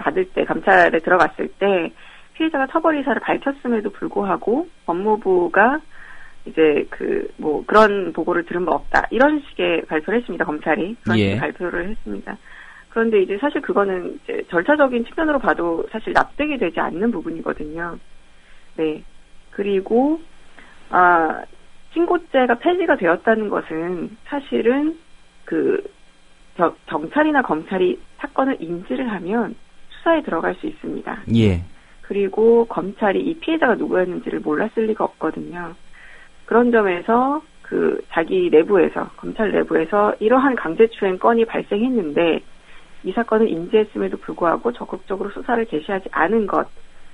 들어갔을 때 피해자가 처벌 의사를 밝혔음에도 불구하고 법무부가 이제 그런 보고를 들은 바 없다, 이런 식의 발표를 했습니다. 검찰이 그런 식의 발표를 했습니다. 그런데 이제 사실 그거는 이제 절차적인 측면으로 봐도 사실 납득이 되지 않는 부분이거든요. 네. 그리고 친고죄가 폐지가 되었다는 것은 사실은 경찰이나 검찰이 사건을 인지를 하면 수사에 들어갈 수 있습니다. 예. 그리고 검찰이 이 피해자가 누구였는지를 몰랐을 리가 없거든요. 그런 점에서 자기 내부에서, 검찰 내부에서 이러한 강제추행 건이 발생했는데 이 사건을 인지했음에도 불구하고 적극적으로 수사를 개시하지 않은 것,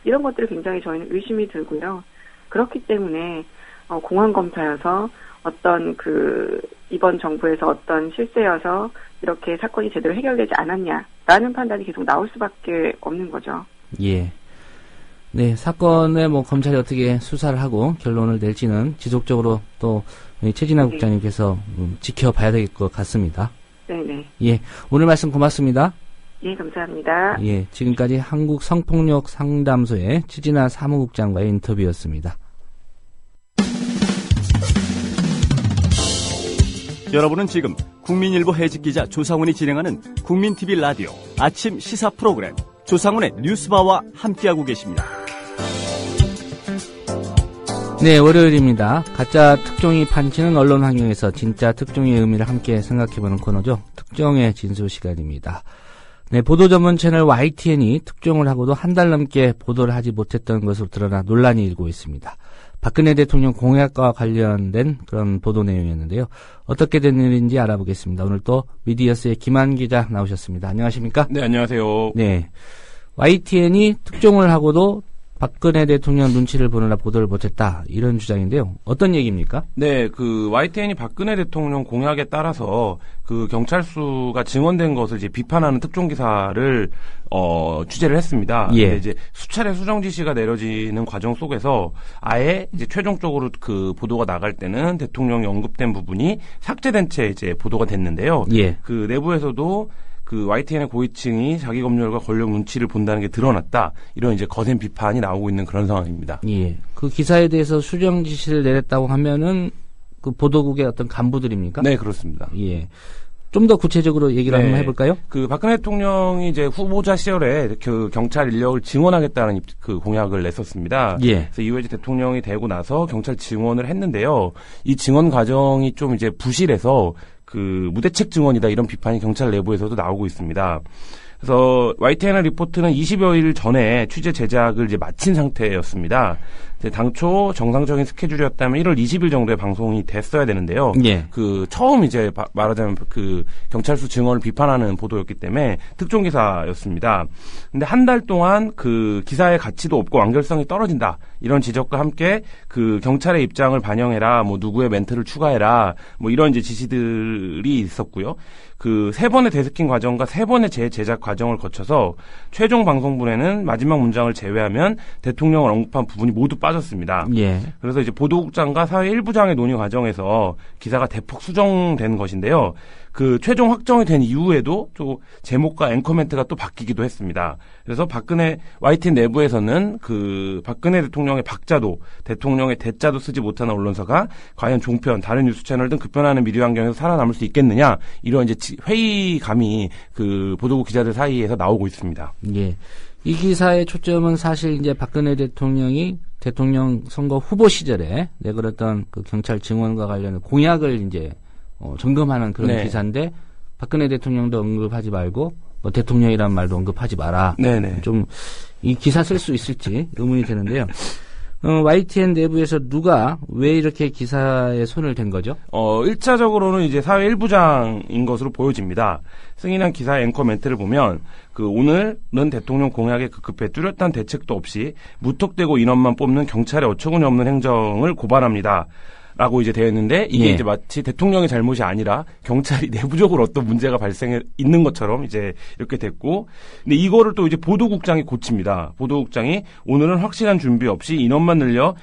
이런 것들을 굉장히 저희는 의심이 들고요. 그렇기 때문에 공안검사여서 어떤 이번 정부에서 어떤 실세여서 이렇게 사건이 제대로 해결되지 않았냐라는 판단이 계속 나올 수밖에 없는 거죠. 예. 네, 사건에 검찰이 어떻게 수사를 하고 결론을 낼지는 지속적으로 또 최진아 국장님께서 지켜봐야 될 것 같습니다. 네네. 예, 오늘 말씀 고맙습니다. 예, 감사합니다. 예, 지금까지 한국 성폭력 상담소의 최진아 사무국장과의 인터뷰였습니다. 여러분은 지금 국민일보 해직기자 조상훈이 진행하는 국민TV 라디오 아침 시사 프로그램 조상훈의 뉴스바와 함께하고 계십니다. 네, 월요일입니다. 가짜 특종이 판치는 언론 환경에서 진짜 특종의 의미를 함께 생각해보는 코너죠. 특종의 진수 시간입니다. 네, 보도 전문 채널 YTN이 특종을 하고도 한 달 넘게 보도를 하지 못했던 것으로 드러나 논란이 일고 있습니다. 박근혜 대통령 공약과 관련된 그런 보도 내용이었는데요. 어떻게 된 일인지 알아보겠습니다. 오늘 또 미디어스의 김한 기자 나오셨습니다. 안녕하십니까? 네, 안녕하세요. 네, YTN이 특종을 하고도 박근혜 대통령 눈치를 보느라 보도를 못했다, 이런 주장인데요. 어떤 얘기입니까? 네, YTN이 박근혜 대통령 공약에 따라서 경찰수가 증언된 것을 이제 비판하는 특종 기사를 취재를 했습니다. 예. 근데 이제 수차례 수정 지시가 내려지는 과정 속에서 아예 이제 최종적으로 보도가 나갈 때는 대통령이 언급된 부분이 삭제된 채 이제 보도가 됐는데요. 예. 내부에서도 YTN의 고위층이 자기 검열과 권력 눈치를 본다는 게 드러났다, 이런 이제 거센 비판이 나오고 있는 그런 상황입니다. 예. 그 기사에 대해서 수정 지시를 내렸다고 하면은 보도국의 어떤 간부들입니까? 네, 그렇습니다. 예. 좀 더 구체적으로 얘기를 한번 해볼까요? 박근혜 대통령이 이제 후보자 시절에 경찰 인력을 증원하겠다는 공약을 냈었습니다. 예. 그래서 이후에 이제 대통령이 되고 나서 경찰 증원을 했는데요. 이 증원 과정이 좀 이제 부실해서 무대책 증언이다, 이런 비판이 경찰 내부에서도 나오고 있습니다. 그래서 YTN 리포트는 20여일 전에 취재 제작을 이제 마친 상태였습니다. 이제 당초 정상적인 스케줄이었다면 1월 20일 정도에 방송이 됐어야 되는데요. 예. 처음 이제 말하자면 경찰수 증언을 비판하는 보도였기 때문에 특종 기사였습니다. 근데 한 달 동안 기사의 가치도 없고 완결성이 떨어진다, 이런 지적과 함께 경찰의 입장을 반영해라, 누구의 멘트를 추가해라, 이런 이제 지시들이 있었고요. 3번의 데스킹 과정과 3번의 재제작 과정을 거쳐서 최종 방송분에는 마지막 문장을 제외하면 대통령을 언급한 부분이 모두 빠졌습니다. 예. 그래서 이제 보도국장과 사회 일부장의 논의 과정에서 기사가 대폭 수정된 것인데요. 최종 확정이 된 이후에도 또 제목과 앵커 멘트가 또 바뀌기도 했습니다. 그래서 YTN 내부에서는 박근혜 대통령의 박자도, 대통령의 대자도 쓰지 못하는 언론사가 과연 종편, 다른 뉴스 채널 등 급변하는 미디어 환경에서 살아남을 수 있겠느냐, 이런 이제 회의감이 보도국 기자들 사이에서 나오고 있습니다. 예. 이 기사의 초점은 사실 이제 박근혜 대통령이 대통령 선거 후보 시절에 내걸었던 경찰 증원과 관련된 공약을 이제 점검하는 그런 네. 기사인데, 박근혜 대통령도 언급하지 말고 대통령이란 말도 언급하지 마라. 네네. 좀 이 기사 쓸 수 있을지 의문이 되는데요. YTN 내부에서 누가 왜 이렇게 기사에 손을 댄 거죠? 1차적으로는 이제 사회 일부장인 것으로 보여집니다. 승인한 기사의 앵커 멘트를 보면 오늘은 대통령 공약에 급급해 뚜렷한 대책도 없이 무턱대고 인원만 뽑는 경찰의 어처구니 없는 행정을 고발합니다. 라고 이제 되어 있는데, 이게 예. 이제 마치 대통령의 잘못이 아니라 경찰이 내부적으로 어떤 문제가 발생해 있는 것처럼 이제 이렇게 됐고, 근데 이거를 또 이제 보도국장이 고칩니다. 보도국장이 오늘은 확실한 준비 없이 인원만 늘려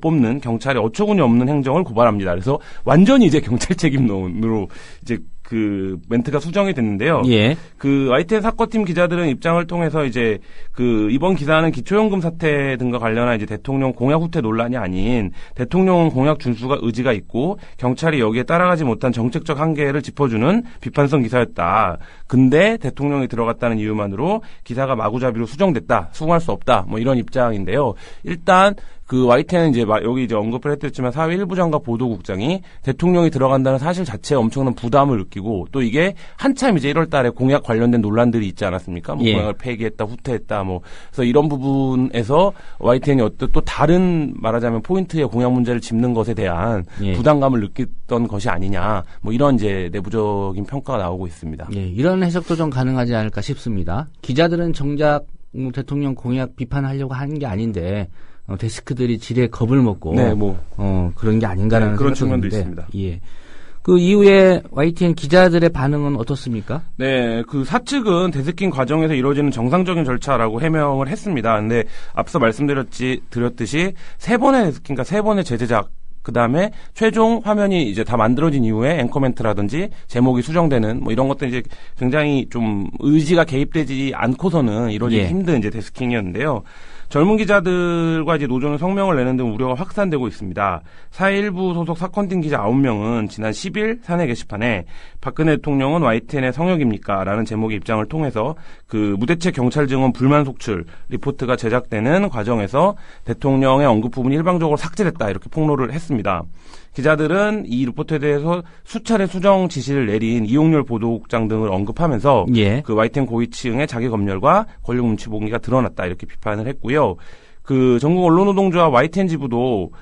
뽑는 경찰의 어처구니 없는 행정을 고발합니다. 그래서 완전히 이제 경찰 책임론으로 이제 멘트가 수정이 됐는데요. 예. YTN 사건팀 기자들은 입장을 통해서 이제 이번 기사는 기초연금 사태 등과 관련한 이제 대통령 공약 후퇴 논란이 아닌 대통령 공약 준수가 의지가 있고 경찰이 여기에 따라가지 못한 정책적 한계를 짚어주는 비판성 기사였다. 근데 대통령이 들어갔다는 이유만으로 기사가 마구잡이로 수정됐다. 수긍할 수 없다. 이런 입장인데요. 일단 그 YTN은 이제 여기 이제 언급을 했듯지만 사회 일부 장과 보도국장이 대통령이 들어간다는 사실 자체에 엄청난 부담을 느끼고 또 이게 한참 이제 1월 달에 공약 관련된 논란들이 있지 않았습니까? 뭐 공약을 폐기했다, 후퇴했다, 뭐 그래서 이런 부분에서 YTN이 어떤 또 다른 말하자면 포인트의 공약 문제를 짚는 것에 대한 부담감을 느꼈던 것이 아니냐, 뭐 이런 이제 내부적인 평가가 나오고 있습니다. 예, 이런 해석도 좀 가능하지 않을까 싶습니다. 기자들은 정작 대통령 공약 비판하려고 하는 게 아닌데 데스크들이 지레 겁을 먹고 그런 게 아닌가라는 그런 측면도 있는데, 있습니다. 예. 그 이후에 YTN 기자들의 반응은 어떻습니까? 네, 그 사측은 데스킹 과정에서 이루어지는 정상적인 절차라고 해명을 했습니다. 근데 앞서 말씀드렸듯이 세 번의 데스킹과 세 번의 재제작, 그 다음에 최종 화면이 이제 다 만들어진 이후에 앵커 멘트라든지 제목이 수정되는 뭐 이런 것들 이제 굉장히 좀 의지가 개입되지 않고서는 이루어지기 힘든 이제 데스킹이었는데요. 젊은 기자들과 이제 노조는 성명을 내는 등 우려가 확산되고 있습니다. 사회일부 소속 사건팀 기자 9명은 지난 10일 사내 게시판에 박근혜 대통령은 YTN의 성역입니까? 라는 제목의 입장을 통해서 그 무대책 경찰 증언 불만 속출 리포트가 제작되는 과정에서 대통령의 언급 부분이 일방적으로 삭제됐다 이렇게 폭로를 했습니다. 기자들은 이 리포트에 대해서 수차례 수정 지시를 내린 이용렬 보도국장 등을 언급하면서 그 YTN 고위층의 자기 검열과 권력 눈치 보기가 드러났다 이렇게 비판을 했고요. 그 전국 언론노동조합 YTN 지부도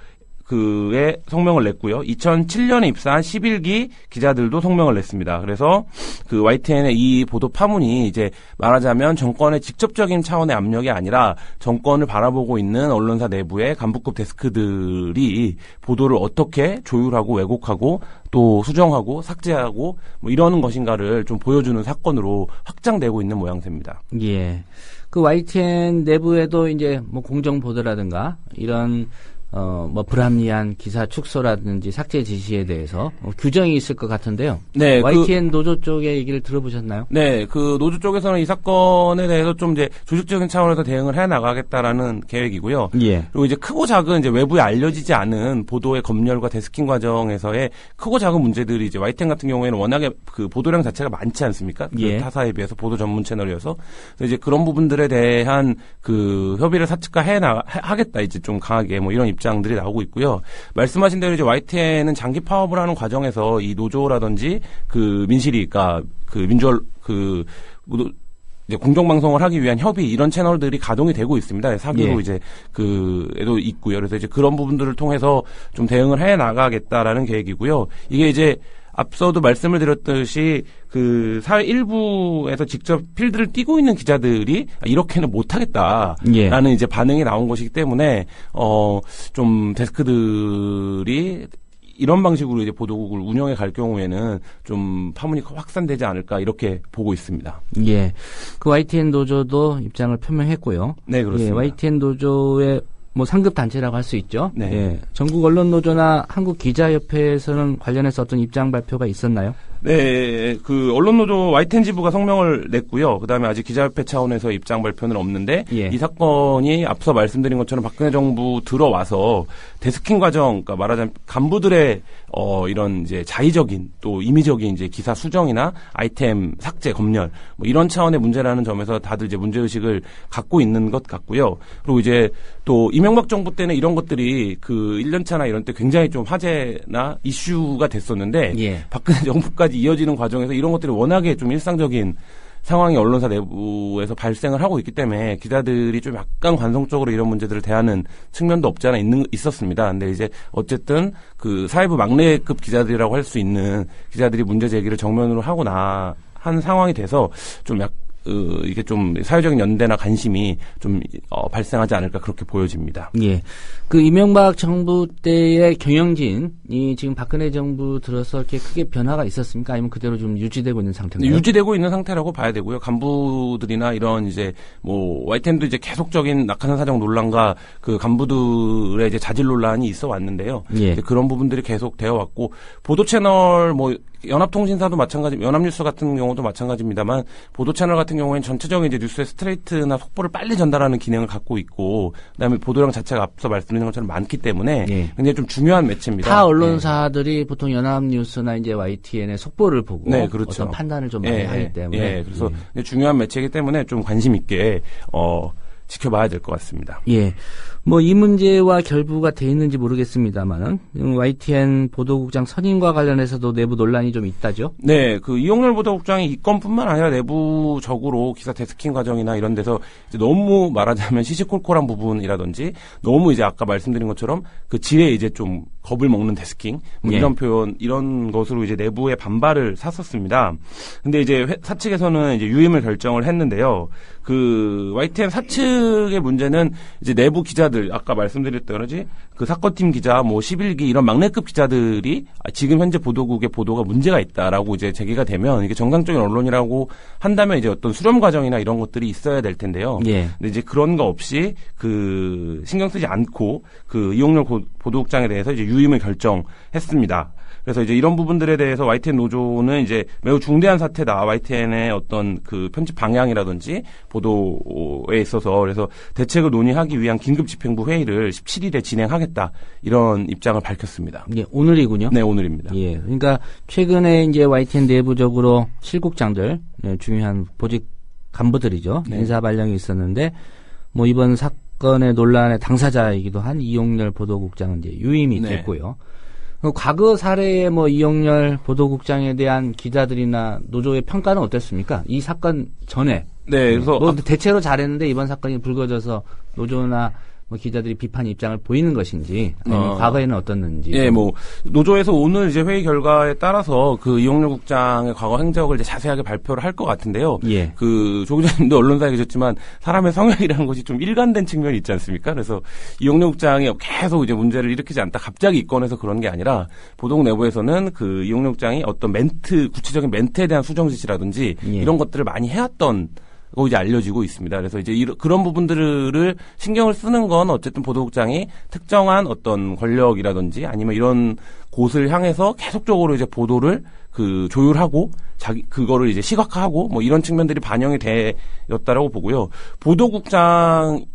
그의 성명을 냈고요. 2007년에 입사한 11기 기자들도 성명을 냈습니다. 그래서 그 YTN의 이 보도 파문이 이제 말하자면 정권의 직접적인 차원의 압력이 아니라 정권을 바라보고 있는 언론사 내부의 간부급 데스크들이 보도를 어떻게 조율하고 왜곡하고 또 수정하고 삭제하고 뭐 이러는 것인가를 좀 보여주는 사건으로 확장되고 있는 모양새입니다. 예. 그 YTN 내부에도 이제 뭐 공정 보도라든가 이런 뭐 불합리한 기사 축소라든지 삭제 지시에 대해서 규정이 있을 것 같은데요. 네, YTN 노조 쪽의 얘기를 들어보셨나요? 네, 그 노조 쪽에서는 이 사건에 대해서 좀 이제 조직적인 차원에서 대응을 해 나가겠다라는 계획이고요. 그리고 이제 크고 작은 이제 외부에 알려지지 않은 보도의 검열과 데스킹 과정에서의 크고 작은 문제들이 이제 YTN 같은 경우에는 워낙에 그 보도량 자체가 많지 않습니까? 그 타사에 비해서 보도 전문 채널이어서 그래서 이제 그런 부분들에 대한 그 협의를 사측과 하겠다 이제 좀 강하게 뭐 이런 입장들이 나오고 있고요. 말씀하신 대로 이제 YTN은 장기 파업을 하는 과정에서 이 노조라든지 그 민실이가 그 민주얼 그 이제 공정방송을 하기 위한 협의 이런 채널들이 가동이 되고 있습니다. 사기로 이제 그에도 있고요. 그래서 이제 그런 부분들을 통해서 좀 대응을 해 나가겠다라는 계획이고요. 이게 이제 앞서도 말씀을 드렸듯이 그 사회 일부에서 직접 필드를 뛰고 있는 기자들이 이렇게는 못하겠다라는 이제 반응이 나온 것이기 때문에 좀 데스크들이 이런 방식으로 이제 보도국을 운영해 갈 경우에는 좀 파문이 확산되지 않을까 이렇게 보고 있습니다. 예, 그 YTN 노조도 입장을 표명했고요. 네, 그렇습니다. 예, YTN 노조의 뭐 상급 단체라고 할 수 있죠. 네. 예. 전국 언론 노조나 한국 기자협회에서는 관련해서 어떤 입장 발표가 있었나요? 네, 그 언론노조 YTN 지부가 성명을 냈고요. 그다음에 아직 기자협회 차원에서 입장 발표는 없는데 이 사건이 앞서 말씀드린 것처럼 박근혜 정부 들어와서 데스킹 과정, 그러니까 말하자면 간부들의 이런 이제 자의적인 또 임의적인 이제 기사 수정이나 아이템 삭제, 검열 뭐 이런 차원의 문제라는 점에서 다들 이제 문제 의식을 갖고 있는 것 같고요. 그리고 이제 또 이명박 정부 때는 이런 것들이 그 1년차나 이런 때 굉장히 좀 화제나 이슈가 됐었는데 박근혜 정부까지 이어지는 과정에서 이런 것들이 워낙에 좀 일상적인 상황이 언론사 내부에서 발생을 하고 있기 때문에 기자들이 좀 약간 관성적으로 이런 문제들을 대하는 측면도 없지 않아 있었습니다. 근데 이제 어쨌든 그 사회부 막내급 기자들이라고 할 수 있는 기자들이 문제 제기를 정면으로 하거나 한 상황이 돼서 좀 이게 좀 사회적인 연대나 관심이 좀 발생하지 않을까 그렇게 보여집니다. 예, 그 이명박 정부 때의 경영진이 지금 박근혜 정부 들어서 이렇게 크게 변화가 있었습니까? 아니면 그대로 좀 유지되고 있는 상태인가요? 유지되고 있는 상태라고 봐야 되고요. 간부들이나 이런 이제 뭐 YTN도 이제 계속적인 낙하산 사정 논란과 그 간부들의 이제 자질 논란이 있어 왔는데요. 그런 부분들이 계속 되어 왔고 보도 채널 뭐 연합통신사도 마찬가지, 연합뉴스 같은 경우도 마찬가지입니다만 보도 채널 같은 경우에는 전체적인 이제 뉴스의 스트레이트나 속보를 빨리 전달하는 기능을 갖고 있고, 그다음에 보도량 자체가 앞서 말씀드린 것처럼 많기 때문에 굉장히 좀 중요한 매체입니다. 타 언론사들이 보통 연합뉴스나 이제 YTN의 속보를 보고 그렇죠. 어떤 판단을 좀 많이 하기 때문에 그래서 중요한 매체이기 때문에 좀 관심 있게 지켜봐야 될 것 같습니다. 예. 뭐 이 문제와 결부가 돼 있는지 모르겠습니다만은 YTN 보도국장 선임과 관련해서도 내부 논란이 좀 있다죠. 네, 그 이용렬 보도국장이 이 건뿐만 아니라 내부적으로 기사 데스킹 과정이나 이런 데서 이제 너무 말하자면 시시콜콜한 부분이라든지 너무 이제 아까 말씀드린 것처럼 그 지레 이제 좀 겁을 먹는 데스킹 뭐 예. 이런 표현 이런 것으로 이제 내부의 반발을 샀었습니다. 근데 이제 사측에서는 이제 유임을 결정을 했는데요. 그 YTN 사측의 문제는 이제 내부 기자들 아까 말씀드렸던 거지 그 사건팀 기자 뭐 11기 이런 막내급 기자들이 지금 현재 보도국의 보도가 문제가 있다라고 이제 제기가 되면 이게 정상적인 언론이라고 한다면 이제 어떤 수렴 과정이나 이런 것들이 있어야 될 텐데요. 예. 근데 이제 그런 거 없이 그 신경 쓰지 않고 그 이용렬 보도국장에 대해서 이제 유임을 결정했습니다. 그래서 이제 이런 부분들에 대해서 YTN 노조는 이제 매우 중대한 사태다. YTN의 어떤 그 편집 방향이라든지 보도에 있어서 그래서 대책을 논의하기 위한 긴급 집행부 회의를 17일에 진행하겠다. 이런 입장을 밝혔습니다. 예, 오늘이군요. 네, 오늘입니다. 예. 그러니까 최근에 이제 YTN 내부적으로 실국장들, 중요한 보직 간부들이죠. 네. 인사 발령이 있었는데 뭐 이번 사건의 논란의 당사자이기도 한 이용렬 보도국장은 이제 유임이 네. 됐고요. 과거 사례의 뭐 이용렬 보도국장에 대한 기자들이나 노조의 평가는 어땠습니까? 이 사건 전에. 네, 그래서 뭐 대체로 잘했는데 이번 사건이 불거져서 노조나 뭐 기자들이 비판 입장을 보이는 것인지 아니면 과거에는 어떻는지. 예, 뭐 노조에서 오늘 이제 회의 결과에 따라서 그 이용렬 국장의 과거 행적을 이제 자세하게 발표를 할 것 같은데요. 예. 그 조 기자님도 언론사에 계셨지만 사람의 성향이라는 것이 좀 일관된 측면이 있지 않습니까? 그래서 이용렬 국장이 계속 이제 문제를 일으키지 않다 갑자기 입건해서 그런 게 아니라 보도국 내부에서는 그 이용렬 국장이 어떤 구체적인 멘트에 대한 수정 지시라든지 예. 이런 것들을 많이 해왔던 거 이제 알려지고 있습니다. 그래서 이제 그런 부분들을 신경을 쓰는 건 어쨌든 보도국장이 특정한 어떤 권력이라든지 아니면 이런 곳을 향해서 계속적으로 이제 보도를 그 조율하고 그거를 이제 시각화하고 뭐 이런 측면들이 반영이 되었다라고 보고요. 보도국장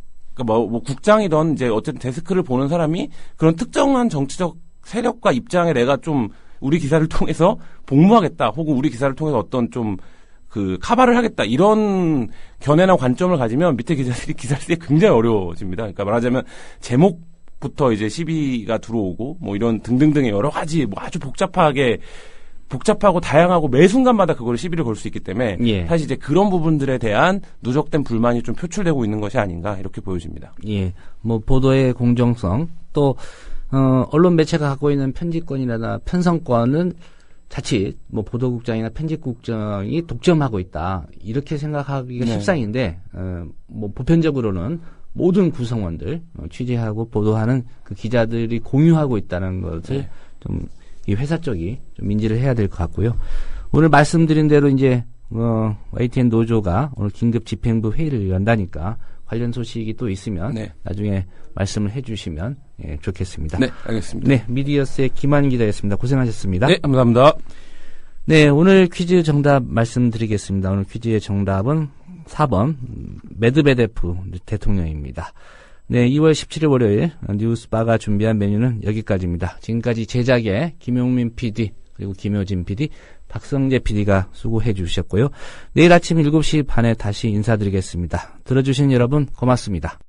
뭐 국장이던 이제 어쨌든 데스크를 보는 사람이 그런 특정한 정치적 세력과 입장에 내가 좀 우리 기사를 통해서 복무하겠다 혹은 우리 기사를 통해서 어떤 좀 그 카바를 하겠다 이런 견해나 관점을 가지면 밑에 기자들이 기사를 쓰기 굉장히 어려워집니다. 그러니까 말하자면 제목부터 이제 시비가 들어오고 뭐 이런 등등등의 여러 가지 뭐 아주 복잡하고 다양하고 매 순간마다 그걸 시비를 걸 수 있기 때문에 예. 사실 이제 그런 부분들에 대한 누적된 불만이 좀 표출되고 있는 것이 아닌가 이렇게 보여집니다. 예, 뭐 보도의 공정성 또 언론 매체가 갖고 있는 편집권이나 편성권은 자칫 뭐 보도국장이나 편집국장이 독점하고 있다 이렇게 생각하기가 네. 십상인데 뭐 보편적으로는 모든 구성원들 취재하고 보도하는 그 기자들이 공유하고 있다는 것을 네. 좀 이 회사 쪽이 좀 인지를 해야 될 것 같고요. 오늘 말씀드린 대로 이제 YTN 노조가 오늘 긴급 집행부 회의를 연다니까 관련 소식이 또 있으면 네. 나중에 말씀을 해주시면 좋겠습니다. 네, 알겠습니다. 네, 미디어스의 김한 기자였습니다. 고생하셨습니다. 네, 감사합니다. 네, 오늘 퀴즈 정답 말씀드리겠습니다. 오늘 퀴즈의 정답은 4번 메드베데프 대통령입니다. 네, 2월 17일 월요일 뉴스바가 준비한 메뉴는 여기까지입니다. 지금까지 제작의 김용민 PD 그리고 김효진 PD, 박성재 PD가 수고해 주셨고요. 내일 아침 7시 반에 다시 인사드리겠습니다. 들어주신 여러분 고맙습니다.